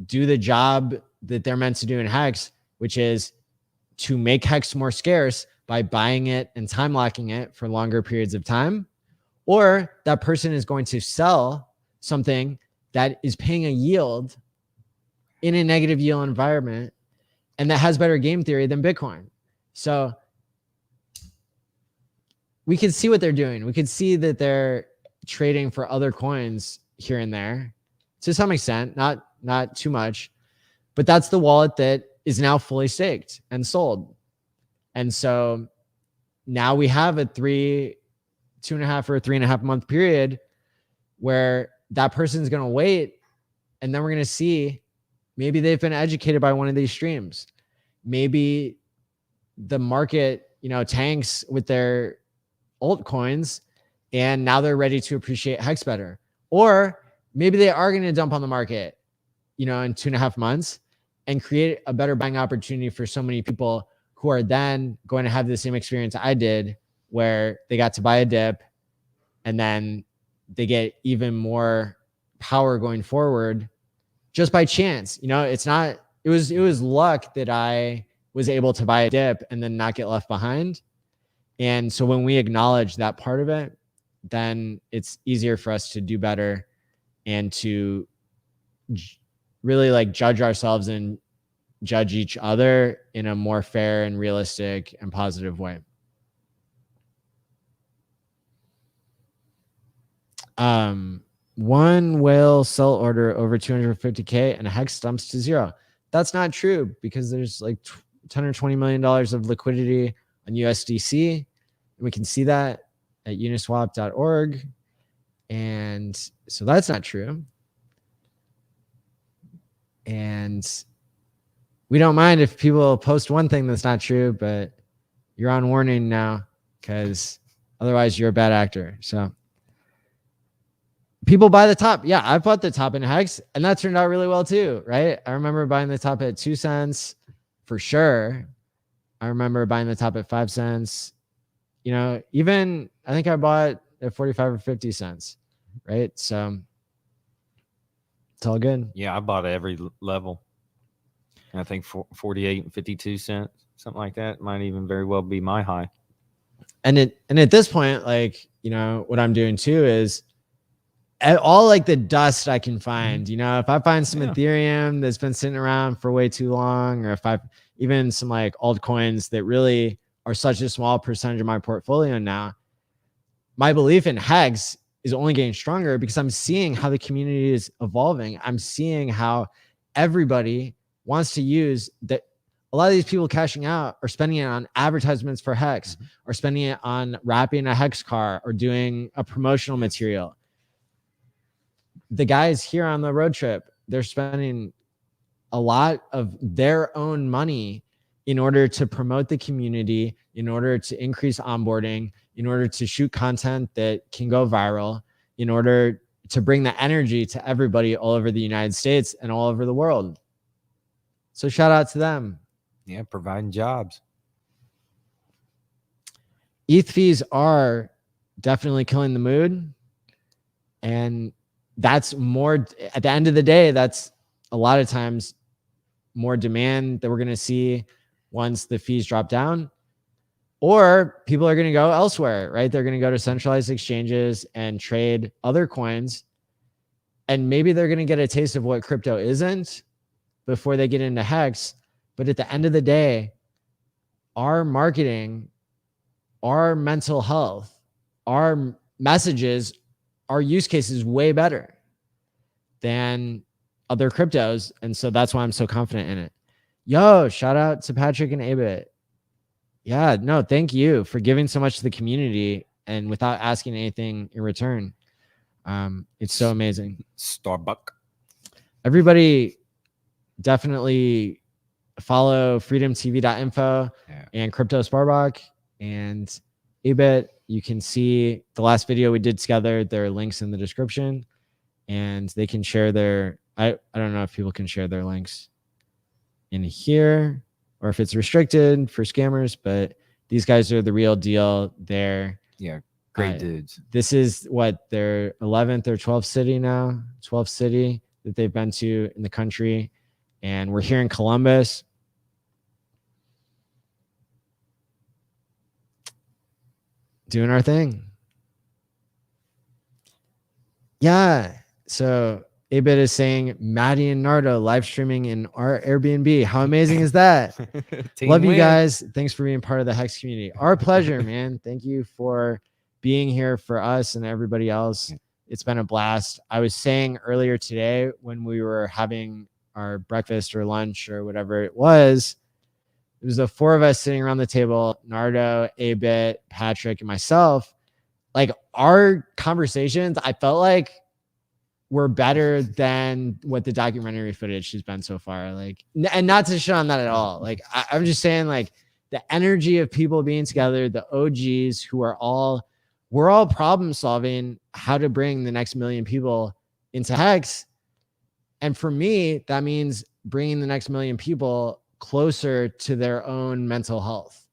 do the job that they're meant to do in Hex, which is to make Hex more scarce by buying it and time locking it for longer periods of time, or that person is going to sell something that is paying a yield in a negative yield environment and that has better game theory than Bitcoin. So we can see what they're doing. We can see that they're trading for other coins here and there to some extent, not too much, but that's the wallet that is now fully staked and sold. And so now we have a 2.5 or 3.5 month period where that person's going to wait. And then we're going to see maybe they've been educated by one of these streams. Maybe the market, tanks with their altcoins and now they're ready to appreciate Hex better. Or maybe they are going to dump on the market, in 2.5 months and create a better buying opportunity for so many people who are then going to have the same experience I did, where they got to buy a dip and then they get even more power going forward just by chance. It was luck that I was able to buy a dip and then not get left behind. And so when we acknowledge that part of it, then it's easier for us to do better and to really judge ourselves and judge each other in a more fair and realistic and positive way. One whale sell order over 250K and Hex dumps to 0. That's not true because there's $10 or $20 million of liquidity on USDC. And we can see that at uniswap.org. And so that's not true. And we don't mind if people post one thing that's not true, but you're on warning now because otherwise you're a bad actor. So people buy the top. Yeah, I bought the top in Hex and that turned out really well too, right? I remember buying the top at 2 cents for sure. I remember buying the top at 5 cents. Even I think I bought at 45 or 50 cents, right? So it's all good. Yeah, I bought at every level. I think 48 and 52 cents, something like that, might even very well be my high. And at this point, what I'm doing too is all the dust I can find. If I find some Ethereum that's been sitting around for way too long, or if I even some altcoins that really are such a small percentage of my portfolio now, my belief in Hex is only getting stronger because I'm seeing how the community is evolving. I'm seeing how everybody wants to use that. A lot of these people cashing out are spending it on advertisements for Hex, or spending it on wrapping a Hex car or doing a promotional material. The guys here on the road trip, they're spending a lot of their own money in order to promote the community, in order to increase onboarding, in order to shoot content that can go viral, in order to bring the energy to everybody all over the United States and all over the world. So shout out to them. Yeah, providing jobs. ETH fees are definitely killing the mood. And that's more, at the end of the day, that's a lot of times more demand that we're going to see once the fees drop down, or people are going to go elsewhere, right? They're going to go to centralized exchanges and trade other coins. And maybe they're going to get a taste of what crypto isn't before they get into Hex. But at the end of the day, our marketing, our mental health, our messages, our use case is way better than other cryptos. And so that's why I'm so confident in it. Yo, shout out to Patrick and Abit. Yeah, no, thank you for giving so much to the community and without asking anything in return. It's so amazing. Starbuck. Everybody definitely follow FreedomTV.info and Kryptosparbach and Abit. You can see the last video we did together. There are links in the description, and they can share their, I don't know if people can share their links in here or if it's restricted for scammers, but these guys are the real deal. They're great dudes. This is what, their 11th or 12th city now, 12th city that they've been to in the country. And we're here in Columbus. Doing our thing. Yeah. So Abit is saying Maddie and Nardo live streaming in our Airbnb. How amazing is that? Love you guys. Thanks for being part of the Hex community. Our pleasure, man. Thank you for being here for us and everybody else. It's been a blast. I was saying earlier today when we were having our breakfast or lunch or whatever it was the four of us sitting around the table, Nardo, Abit, Patrick, and myself. Like, our conversations, I felt like, were better than what the documentary footage has been so far. Like, and not to shit on that at all. Like, I'm just saying, like, the energy of people being together, the OGs who are we're all problem solving how to bring the next million people into Hex. And for me, that means bringing the next million people closer to their own mental health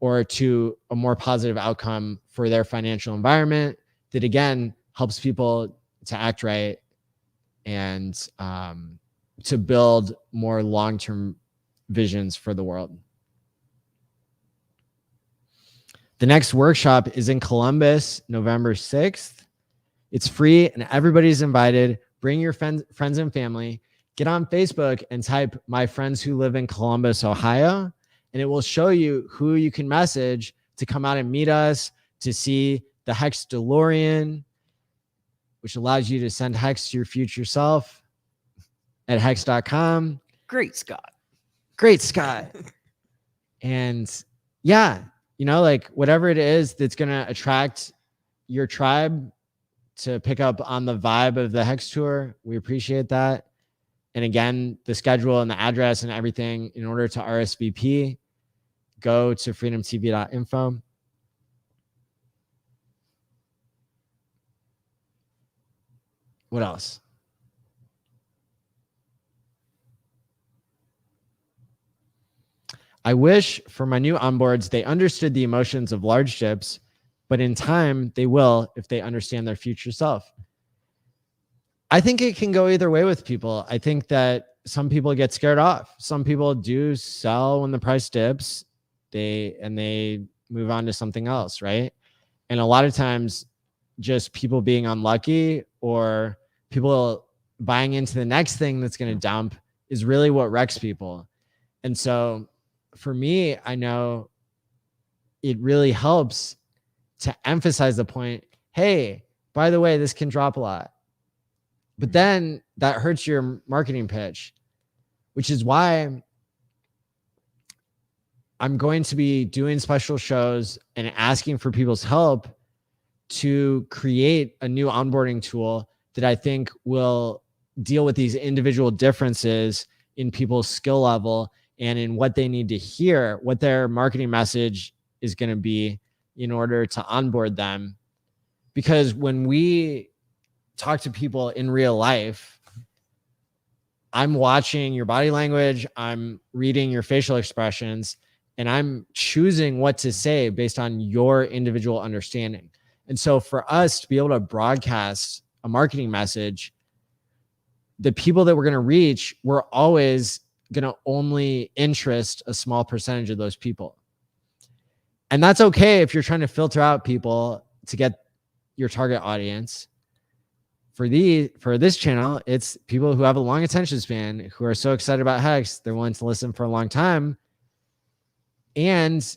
or to a more positive outcome for their financial environment that, again, helps people to act right and to build more long-term visions for the world. The next workshop is in Columbus, November 6th. It's free and everybody's invited. Bring your friends and family. Get on Facebook and type "my friends who live in Columbus, Ohio," and it will show you who you can message to come out and meet us, to see the Hex DeLorean, which allows you to send Hex to your future self at hex.com. Great Scott. Great Scott. And yeah, you know, like, whatever it is that's going to attract your tribe to pick up on the vibe of the Hex tour, we appreciate that. And again, the schedule and the address and everything, in order to RSVP, go to FreedomTV.info. What else? I wish for my new onboards, they understood the emotions of large ships, but in time they will if they understand their future self. I think it can go either way with people. I think that some people get scared off. Some people do sell when the price dips, they move on to something else, right? And a lot of times, just people being unlucky or people buying into the next thing that's going to dump is really what wrecks people. And so for me, I know it really helps to emphasize the point, hey, by the way, this can drop a lot. But then that hurts your marketing pitch, which is why I'm going to be doing special shows and asking for people's help to create a new onboarding tool that I think will deal with these individual differences in people's skill level and in what they need to hear, what their marketing message is going to be in order to onboard them. Because when we talk to people in real life, I'm watching your body language, I'm reading your facial expressions, and I'm choosing what to say based on your individual understanding. And so for us to be able to broadcast a marketing message, the people that we're going to reach, we're always going to only interest a small percentage of those people. And that's okay if you're trying to filter out people to get your target audience. For this channel, it's people who have a long attention span, who are so excited about Hex, they're willing to listen for a long time, and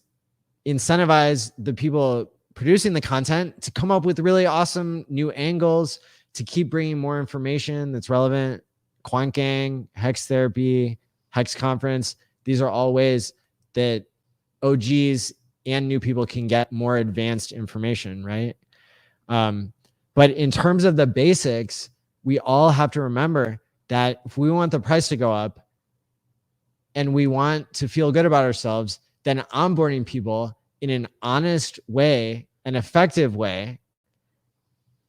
incentivize the people producing the content to come up with really awesome new angles, to keep bringing more information that's relevant. Quant Gang, Hex Therapy, Hex Conference. These are all ways that OGs and new people can get more advanced information, right? But in terms of the basics, we all have to remember that if we want the price to go up and we want to feel good about ourselves, then onboarding people in an honest way, an effective way,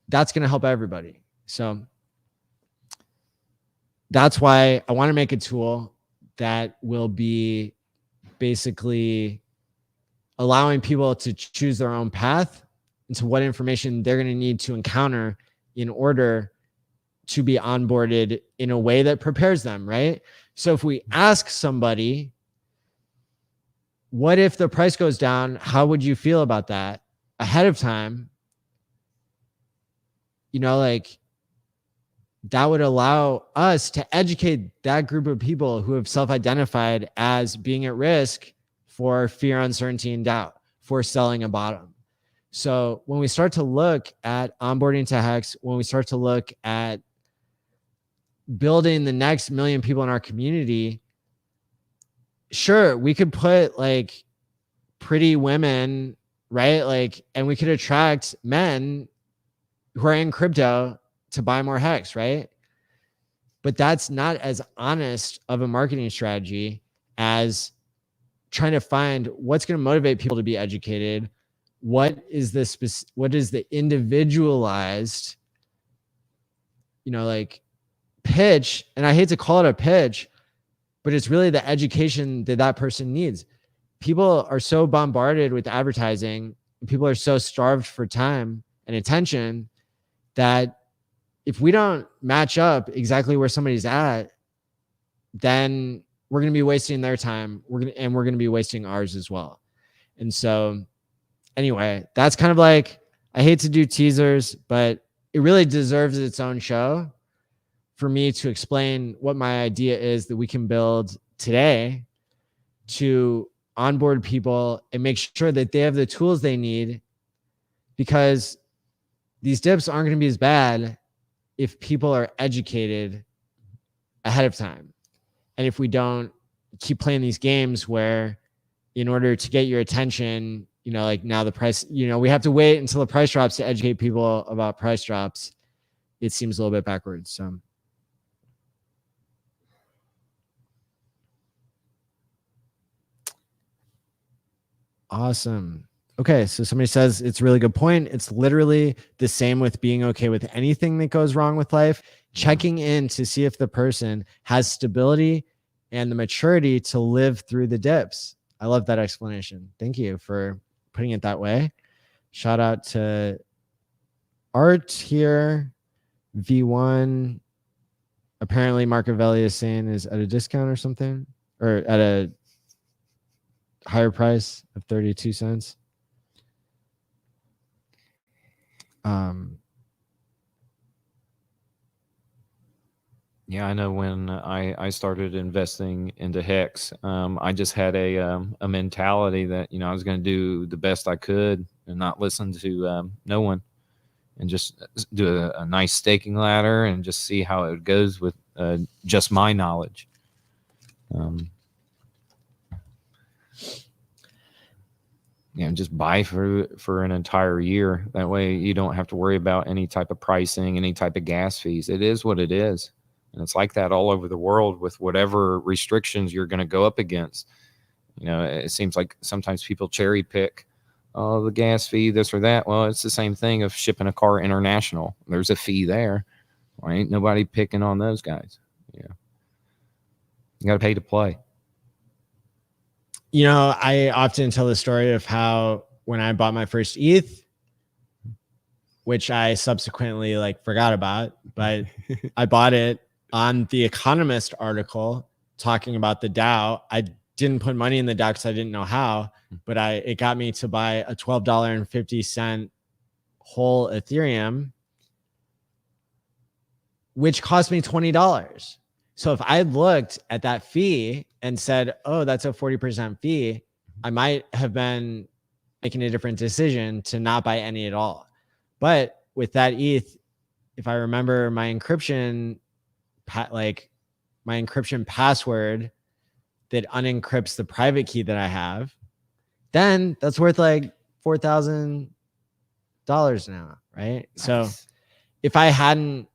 that's going to help everybody. So that's why I want to make a tool that will be basically allowing people to choose their own path into what information they're going to need to encounter in order to be onboarded in a way that prepares them, right? So if we ask somebody, what if the price goes down? How would you feel about that ahead of time? You know, like, that would allow us to educate that group of people who have self-identified as being at risk for fear, uncertainty, and doubt, for selling a bottom. So when we start to look at onboarding to Hex, when we start to look at building the next million people in our community, sure, we could put like pretty women, right? Like, and we could attract men who are in crypto to buy more Hex, right? But that's not as honest of a marketing strategy as trying to find what's going to motivate people to be educated. What is the individualized, you know, like pitch? And I hate to call it a pitch, but it's really the education that person needs. People are so bombarded with advertising. People are so starved for time and attention that if we don't match up exactly where somebody's at, then we're going to be wasting their time. We're going to be wasting ours as well. And so anyway, that's kind of like, I hate to do teasers, but it really deserves its own show for me to explain what my idea is that we can build today to onboard people and make sure that they have the tools they need, because these dips aren't going to be as bad if people are educated ahead of time. And if we don't keep playing these games where in order to get your attention, you know, like now the price, you know, we have to wait until the price drops to educate people about price drops. It seems a little bit backwards. So awesome. Okay, so somebody says it's a really good point. It's literally the same with being okay with anything that goes wrong with life, checking in to see if the person has stability and the maturity to live through the dips. I love that explanation. Thank you for putting it that way. Shout out to Art here. V1. Apparently market value is saying is at a discount or something, or at a higher price of 32 cents. Yeah, I know when I started investing into Hex, I just had a mentality that, you know, I was going to do the best I could and not listen to no one, and just do a nice staking ladder and just see how it goes with just my knowledge. You know, just buy for an entire year. That way you don't have to worry about any type of pricing, any type of gas fees. It is what it is. And it's like that all over the world with whatever restrictions you're going to go up against. You know, it seems like sometimes people cherry pick, oh, the gas fee, this or that. Well, it's the same thing of shipping a car international. There's a fee there. Well, ain't nobody picking on those guys. Yeah. You got to pay to play. You know, I often tell the story of how when I bought my first ETH, which I subsequently like forgot about, but I bought it on the Economist article talking about the DAO, I didn't put money in the DAO because I didn't know how, but it got me to buy a $12.50 whole Ethereum, which cost me $20. So if I looked at that fee and said, oh, that's a 40% fee, I might have been making a different decision to not buy any at all. But with that ETH, if I remember my encryption, my encryption password that unencrypts the private key that I have, then that's worth like $4,000 now, right? Nice. So if I hadn't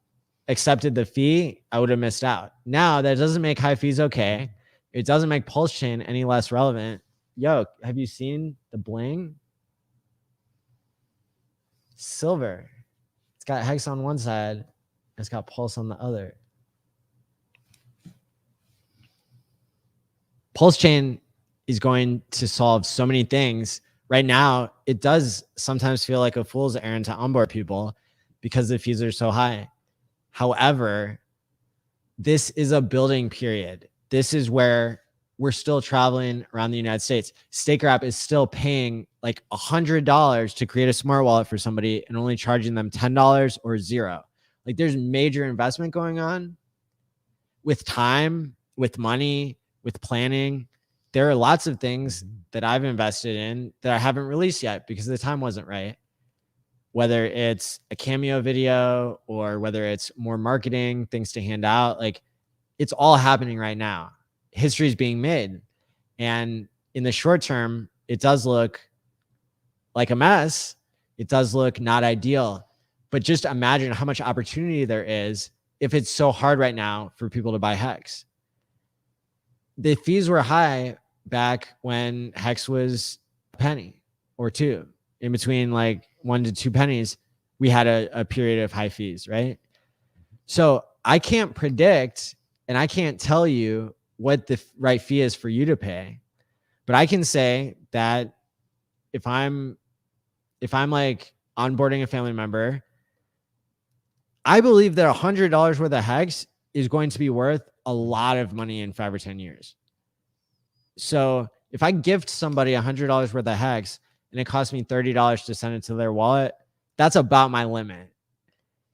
accepted the fee, I would have missed out. Now that doesn't make high fees okay. It doesn't make Pulse Chain any less relevant. Yo, have you seen the bling? Silver. It's got Hex on one side. It's got Pulse on the other. Pulse Chain is going to solve so many things. Right now, it does sometimes feel like a fool's errand to onboard people because the fees are so high. However, this is a building period. This is where we're still traveling around the United States. Staker app is still paying like $100 to create a smart wallet for somebody and only charging them $10 or $0. Like there's major investment going on with time, with money, with planning. There are lots of things that I've invested in that I haven't released yet because the time wasn't right. Whether it's a cameo video or whether it's more marketing, things to hand out, like it's all happening right now. History is being made. And in the short term, it does look like a mess. It does look not ideal. But just imagine how much opportunity there is if it's so hard right now for people to buy Hex. The fees were high back when Hex was a penny or two. In between like 1 to 2 pennies, we had a period of high fees, right? So I can't predict and I can't tell you what the right fee is for you to pay. But I can say that if I'm like onboarding a family member, I believe that $100 worth of Hex is going to be worth a lot of money in 5 or 10 years. So if I gift somebody $100 worth of Hex and it costs me $30 to send it to their wallet, that's about my limit.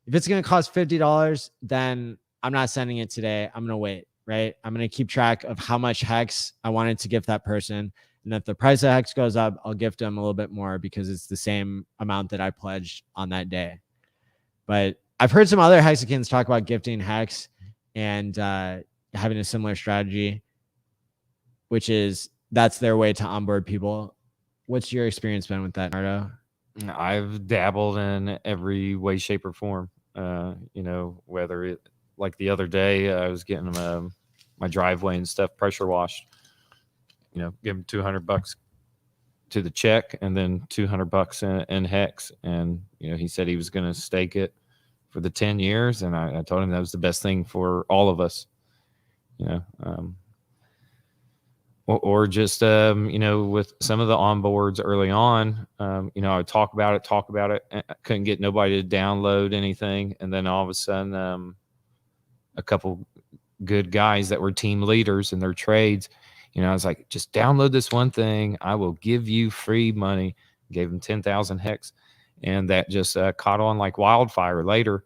If it's going to cost $50, then I'm not sending it today. I'm going to wait, right? I'm going to keep track of how much Hex I wanted to gift that person. And if the price of Hex goes up, I'll gift them a little bit more because it's the same amount that I pledged on that day. But I've heard some other Hexicans talk about gifting Hex and having a similar strategy, which is that's their way to onboard people. What's your experience been with that, Nardo? I've dabbled in every way, shape, or form. You know, whether it like the other day, I was getting my driveway and stuff pressure washed. You know, give him $200 to the check and then $200 in Hex. And you know, he said he was going to stake it for the 10 years, and I told him that was the best thing for all of us. You know, or just you know, with some of the onboards early on, you know, I would talk about it. And I couldn't get nobody to download anything, and then all of a sudden, a couple good guys that were team leaders in their trades, you know, I was like, just download this one thing, I will give you free money. Gave them 10,000 Hex, and that just caught on like wildfire later.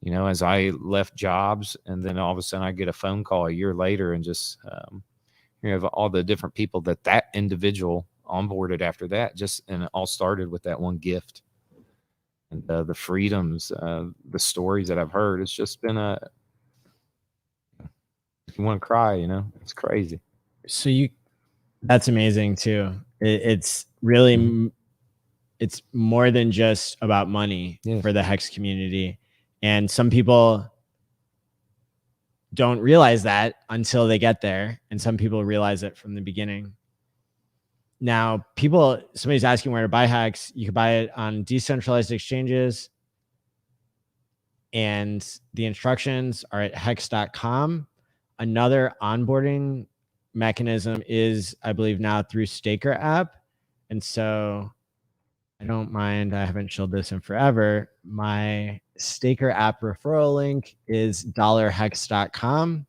You know, as I left jobs, and then all of a sudden I get a phone call a year later, and just you have all the different people that individual onboarded after that, and it all started with that one gift. And the freedoms, the stories that I've heard, it's just been you want to cry, you know, it's crazy. So that's amazing too. It's really, it's more than just about money for the Hex community. And some people don't realize that until they get there. And some people realize it from the beginning. Now, somebody's asking where to buy Hex. You can buy it on decentralized exchanges. And the instructions are at hex.com. Another onboarding mechanism is, I believe, now through Staker app. And so I don't mind, I haven't showed this in forever. My Staker app referral link is $hex.com.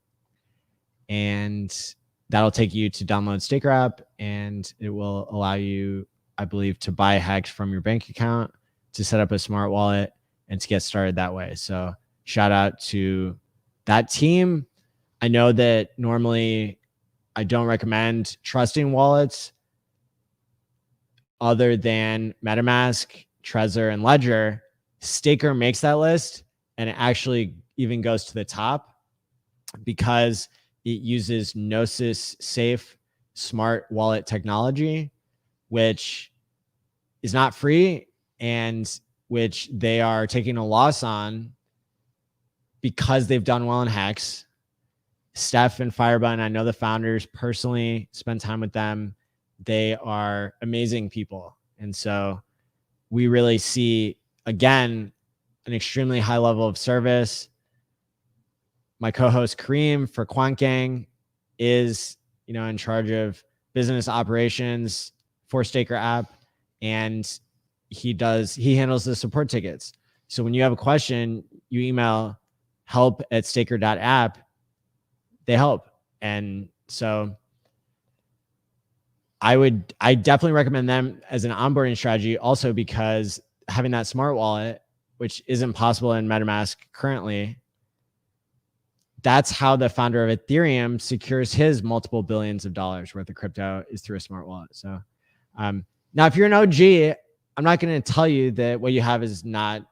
And that'll take you to download Staker app, and it will allow you, I believe, to buy Hex from your bank account, to set up a smart wallet, and to get started that way. So shout out to that team. I know that normally I don't recommend trusting wallets other than MetaMask, Trezor, and Ledger. Staker makes that list, and it actually even goes to the top because it uses Gnosis safe smart wallet technology, which is not free and which they are taking a loss on because they've done well in Hex. Steph and Firebun, I know the founders personally, spend time with them. They are amazing people. And so we really see, again, an extremely high level of service. My co-host Kareem for Quant Gang is, in charge of business operations for Staker app, and he handles the support tickets. So when you have a question, you email help@staker.app, they help. And so I definitely recommend them as an onboarding strategy, also because having that smart wallet, which isn't possible in MetaMask currently, that's how the founder of Ethereum secures his multiple billions of dollars worth of crypto, is through a smart wallet. So now if you're an OG, I'm not going to tell you that what you have is not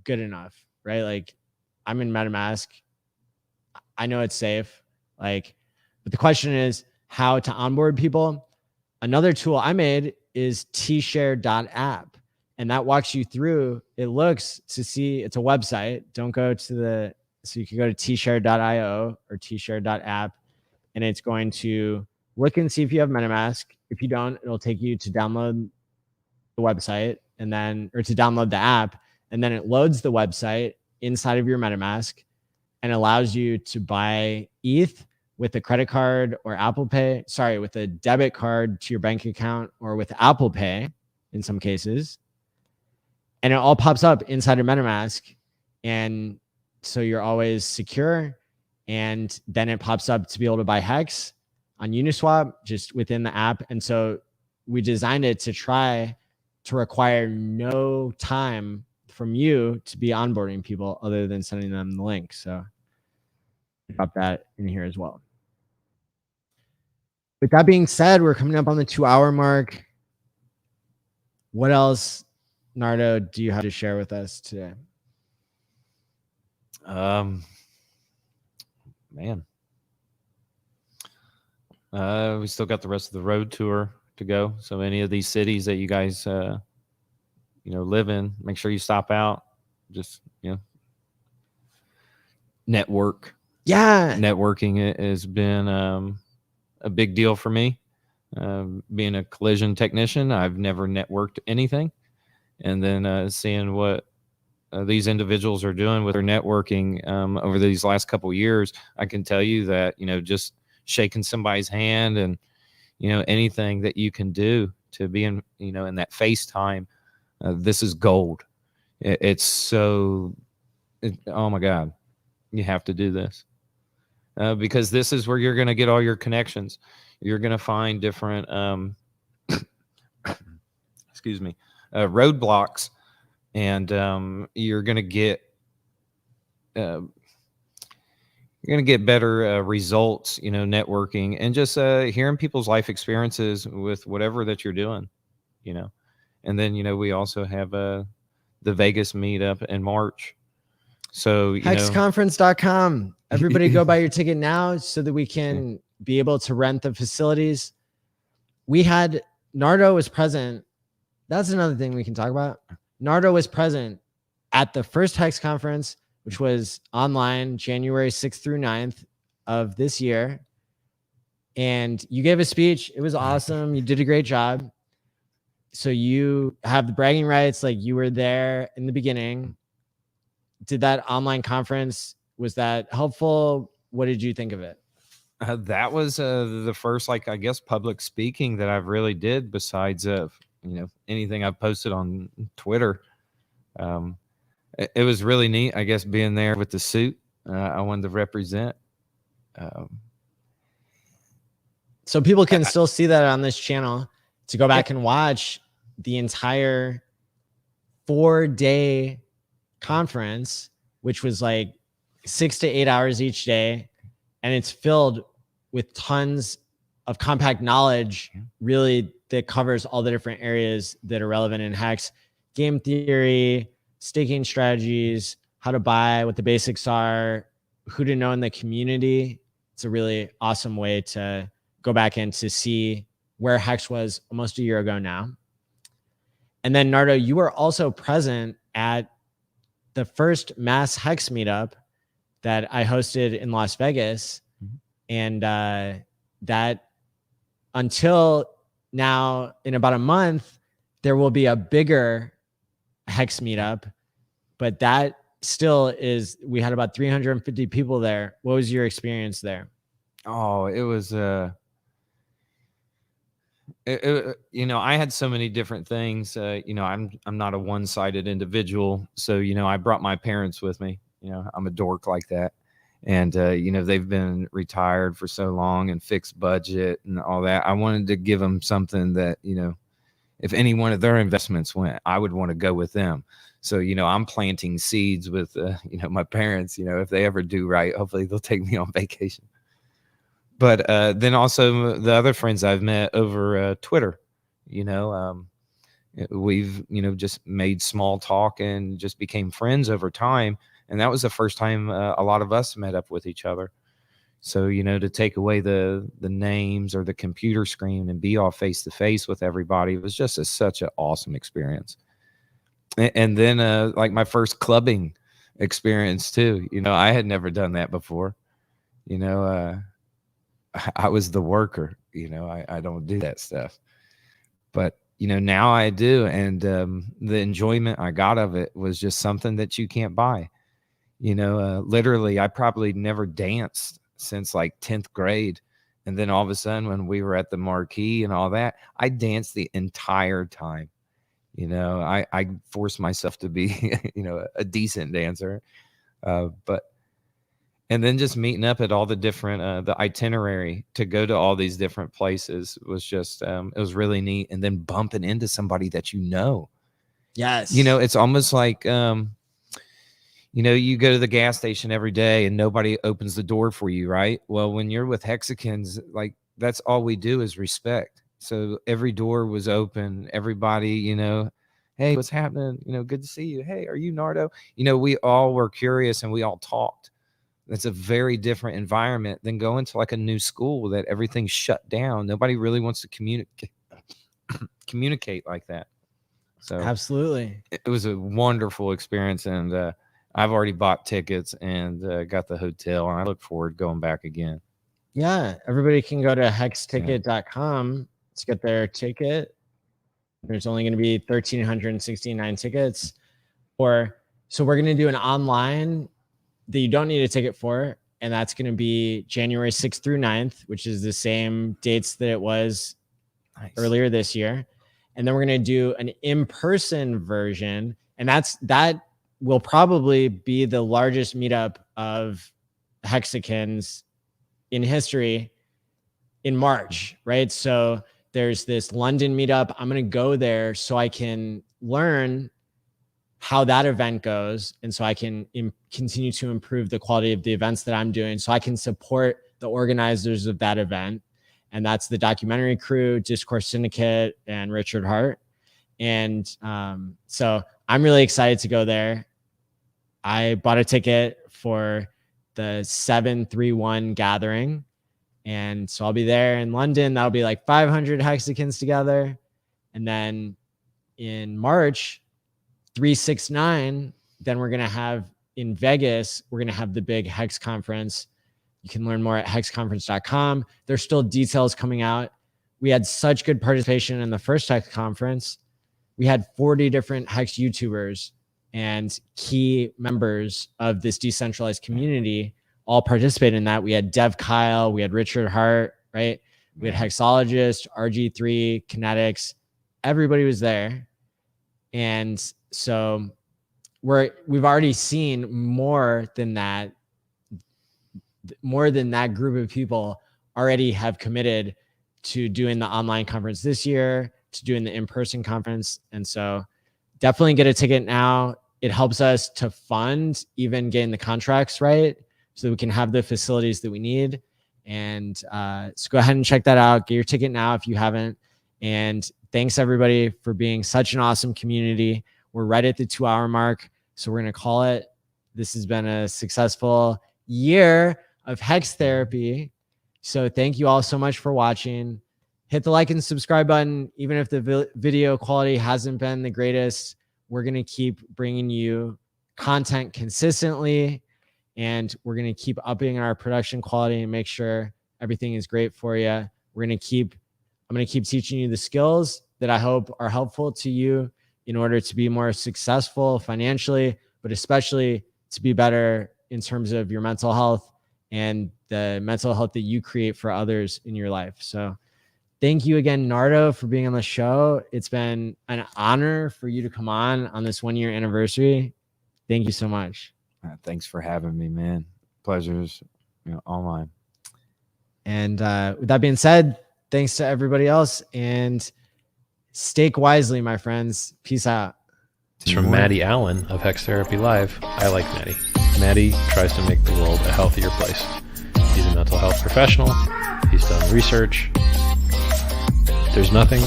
good enough, right? Like, I'm in MetaMask. I know it's safe. But the question is how to onboard people. Another tool I made is tshare.app, and that walks you through. It looks to see, it's a website. Don't go to so you can go to tshare.io or tshare.app, and it's going to look and see if you have MetaMask. If you don't, it'll take you to download the website or to download the app. And then it loads the website inside of your MetaMask and allows you to buy ETH with a credit card or with a debit card to your bank account, or with Apple Pay in some cases. And it all pops up inside of MetaMask. And so you're always secure. And then it pops up to be able to buy Hex on Uniswap just within the app. And so we designed it to try to require no time from you to be onboarding people other than sending them the link. So drop that in here as well. With that being said, we're coming up on the 2-hour mark. What else, Nardo, do you have to share with us today? Man, we still got the rest of the road tour to go. So any of these cities that you guys, live in, make sure you stop out. Just, network. Yeah. Networking has been a big deal for me. Being a collision technician, I've never networked anything. And then seeing what these individuals are doing with their networking over these last couple of years, I can tell you that, just shaking somebody's hand and, anything that you can do to be in, in that FaceTime, this is gold. It's so, oh my God, you have to do this. Because this is where you're going to get all your connections. You're going to find different, roadblocks, and you're going to get better results, networking and just hearing people's life experiences with whatever that you're doing, And then, we also have the Vegas meetup in March. So, HexConference.com. Everybody go buy your ticket now so that we can be able to rent the facilities. Nardo was present. That's another thing we can talk about. Nardo was present at the first Hex conference, which was online January 6th through 9th of this year. And you gave a speech. It was awesome. You did a great job. So you have the bragging rights. Like, you were there in the beginning. Did that online conference, was that helpful? What did you think of it? That was the first, public speaking that I've really did besides anything I've posted on Twitter. it was really neat, I guess, being there with the suit. I wanted to represent. So people can still see that on this channel to go back and watch the entire 4-day conference, which was like 6 to 8 hours each day. And it's filled with tons of compact knowledge, really, that covers all the different areas that are relevant in Hex: game theory, staking strategies, how to buy, what the basics are, who to know in the community. It's a really awesome way to go back and to see where Hex was almost a year ago now. And then Nardo, you were also present at the first mass Hex meetup that I hosted in Las Vegas. And that until now, in about a month, there will be a bigger Hex meetup, but that still is, we had about 350 people there. What was your experience there? Oh, it was, you know, I had so many different things. You know, I'm not a one-sided individual. So, you know, I brought my parents with me. You know, I'm a dork like that. And, you know, they've been retired for so long and fixed budget and all that. I wanted to give them something that, you know, if any one of their investments went, I would want to go with them. So, you know, I'm planting seeds with, you know, my parents. You know, if they ever do right, hopefully they'll take me on vacation. But then also the other friends I've met over Twitter, you know, we've, you know, just made small talk and just became friends over time. And that was the first time a lot of us met up with each other. So, you know, to take away the names or the computer screen and be all face to face with everybody was just such an awesome experience. And then like my first clubbing experience too, you know, I had never done that before. You know, I was the worker, you know, I don't do that stuff, but you know, now I do. And the enjoyment I got of it was just something that you can't buy. You know, literally, I probably never danced since like 10th grade. And then all of a sudden, when we were at the marquee and all that, I danced the entire time. You know, I forced myself to be, you know, a decent dancer. And then just meeting up at all the different, the itinerary to go to all these different places was just, it was really neat. And then bumping into somebody that you know. Yes. You know, it's almost like, you know, you go to the gas station every day and nobody opens the door for you, right? Well, when you're with Hexicans, like that's all we do is respect. So every door was open. Everybody, you know, hey, what's happening? You know, good to see you. Hey, are you Nardo? You know, we all were curious and we all talked. That's a very different environment than going to like a new school that everything's shut down. Nobody really wants to communicate like that. So absolutely, it was a wonderful experience. And, I've already bought tickets and got the hotel, and I look forward to going back again. Yeah, everybody can go to HexTherapy.live to get their ticket. There's only going to be 1,369 tickets. So we're going to do an online that you don't need a ticket for, and that's going to be January 6th through 9th, which is the same dates that it was earlier this year. And then we're going to do an in-person version, and that will probably be the largest meetup of Hexicans in history in March, right? So there's this London meetup. I'm going to go there so I can learn how that event goes. And so I can continue to improve the quality of the events that I'm doing, so I can support the organizers of that event. And that's the Documentary Crew, Discourse Syndicate, and Richard Hart. And so I'm really excited to go there. I bought a ticket for the 731 gathering. And so I'll be there in London. That'll be like 500 Hexicans together. And then in March, 369, then we're going to have in Vegas, we're going to have the big Hex conference. You can learn more at hexconference.com. There's still details coming out. We had such good participation in the first Hex conference. We had 40 different Hex YouTubers and key members of this decentralized community all participate in that. We had Dev Kyle, we had Richard Hart, right? We had Hexologist, RG3, Kinetics. Everybody was there. And so we've already seen more than that group of people already have committed to doing the online conference this year, to doing the in-person conference. And so definitely get a ticket now. It helps us to fund even getting the contracts right, so that we can have the facilities that we need. And so go ahead and check that out. Get your ticket now if you haven't. And thanks everybody for being such an awesome community. We're right at the 2-hour mark, so we're going to call it. This has been a successful year of Hex Therapy. So thank you all so much for watching. Hit the like and subscribe button. Even if the video quality hasn't been the greatest, we're going to keep bringing you content consistently, and we're going to keep upping our production quality and make sure everything is great for you. I'm going to keep teaching you the skills that I hope are helpful to you in order to be more successful financially, but especially to be better in terms of your mental health and the mental health that you create for others in your life. So thank you again, Nardo, for being on the show. It's been an honor for you to come on this 1-year anniversary. Thank you so much. Thanks for having me, man. Pleasure's all mine. And with that being said, thanks to everybody else, and stake wisely, my friends. Peace out. It's from Maddie ALLin of HexTherapy.live. I like Maddie. Maddie tries to make the world a healthier place. He's a mental health professional. He's done research. There's nothing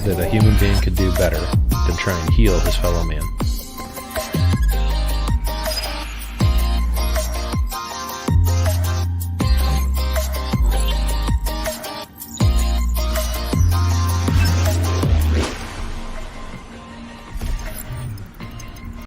that a human being could do better than try and heal his fellow man.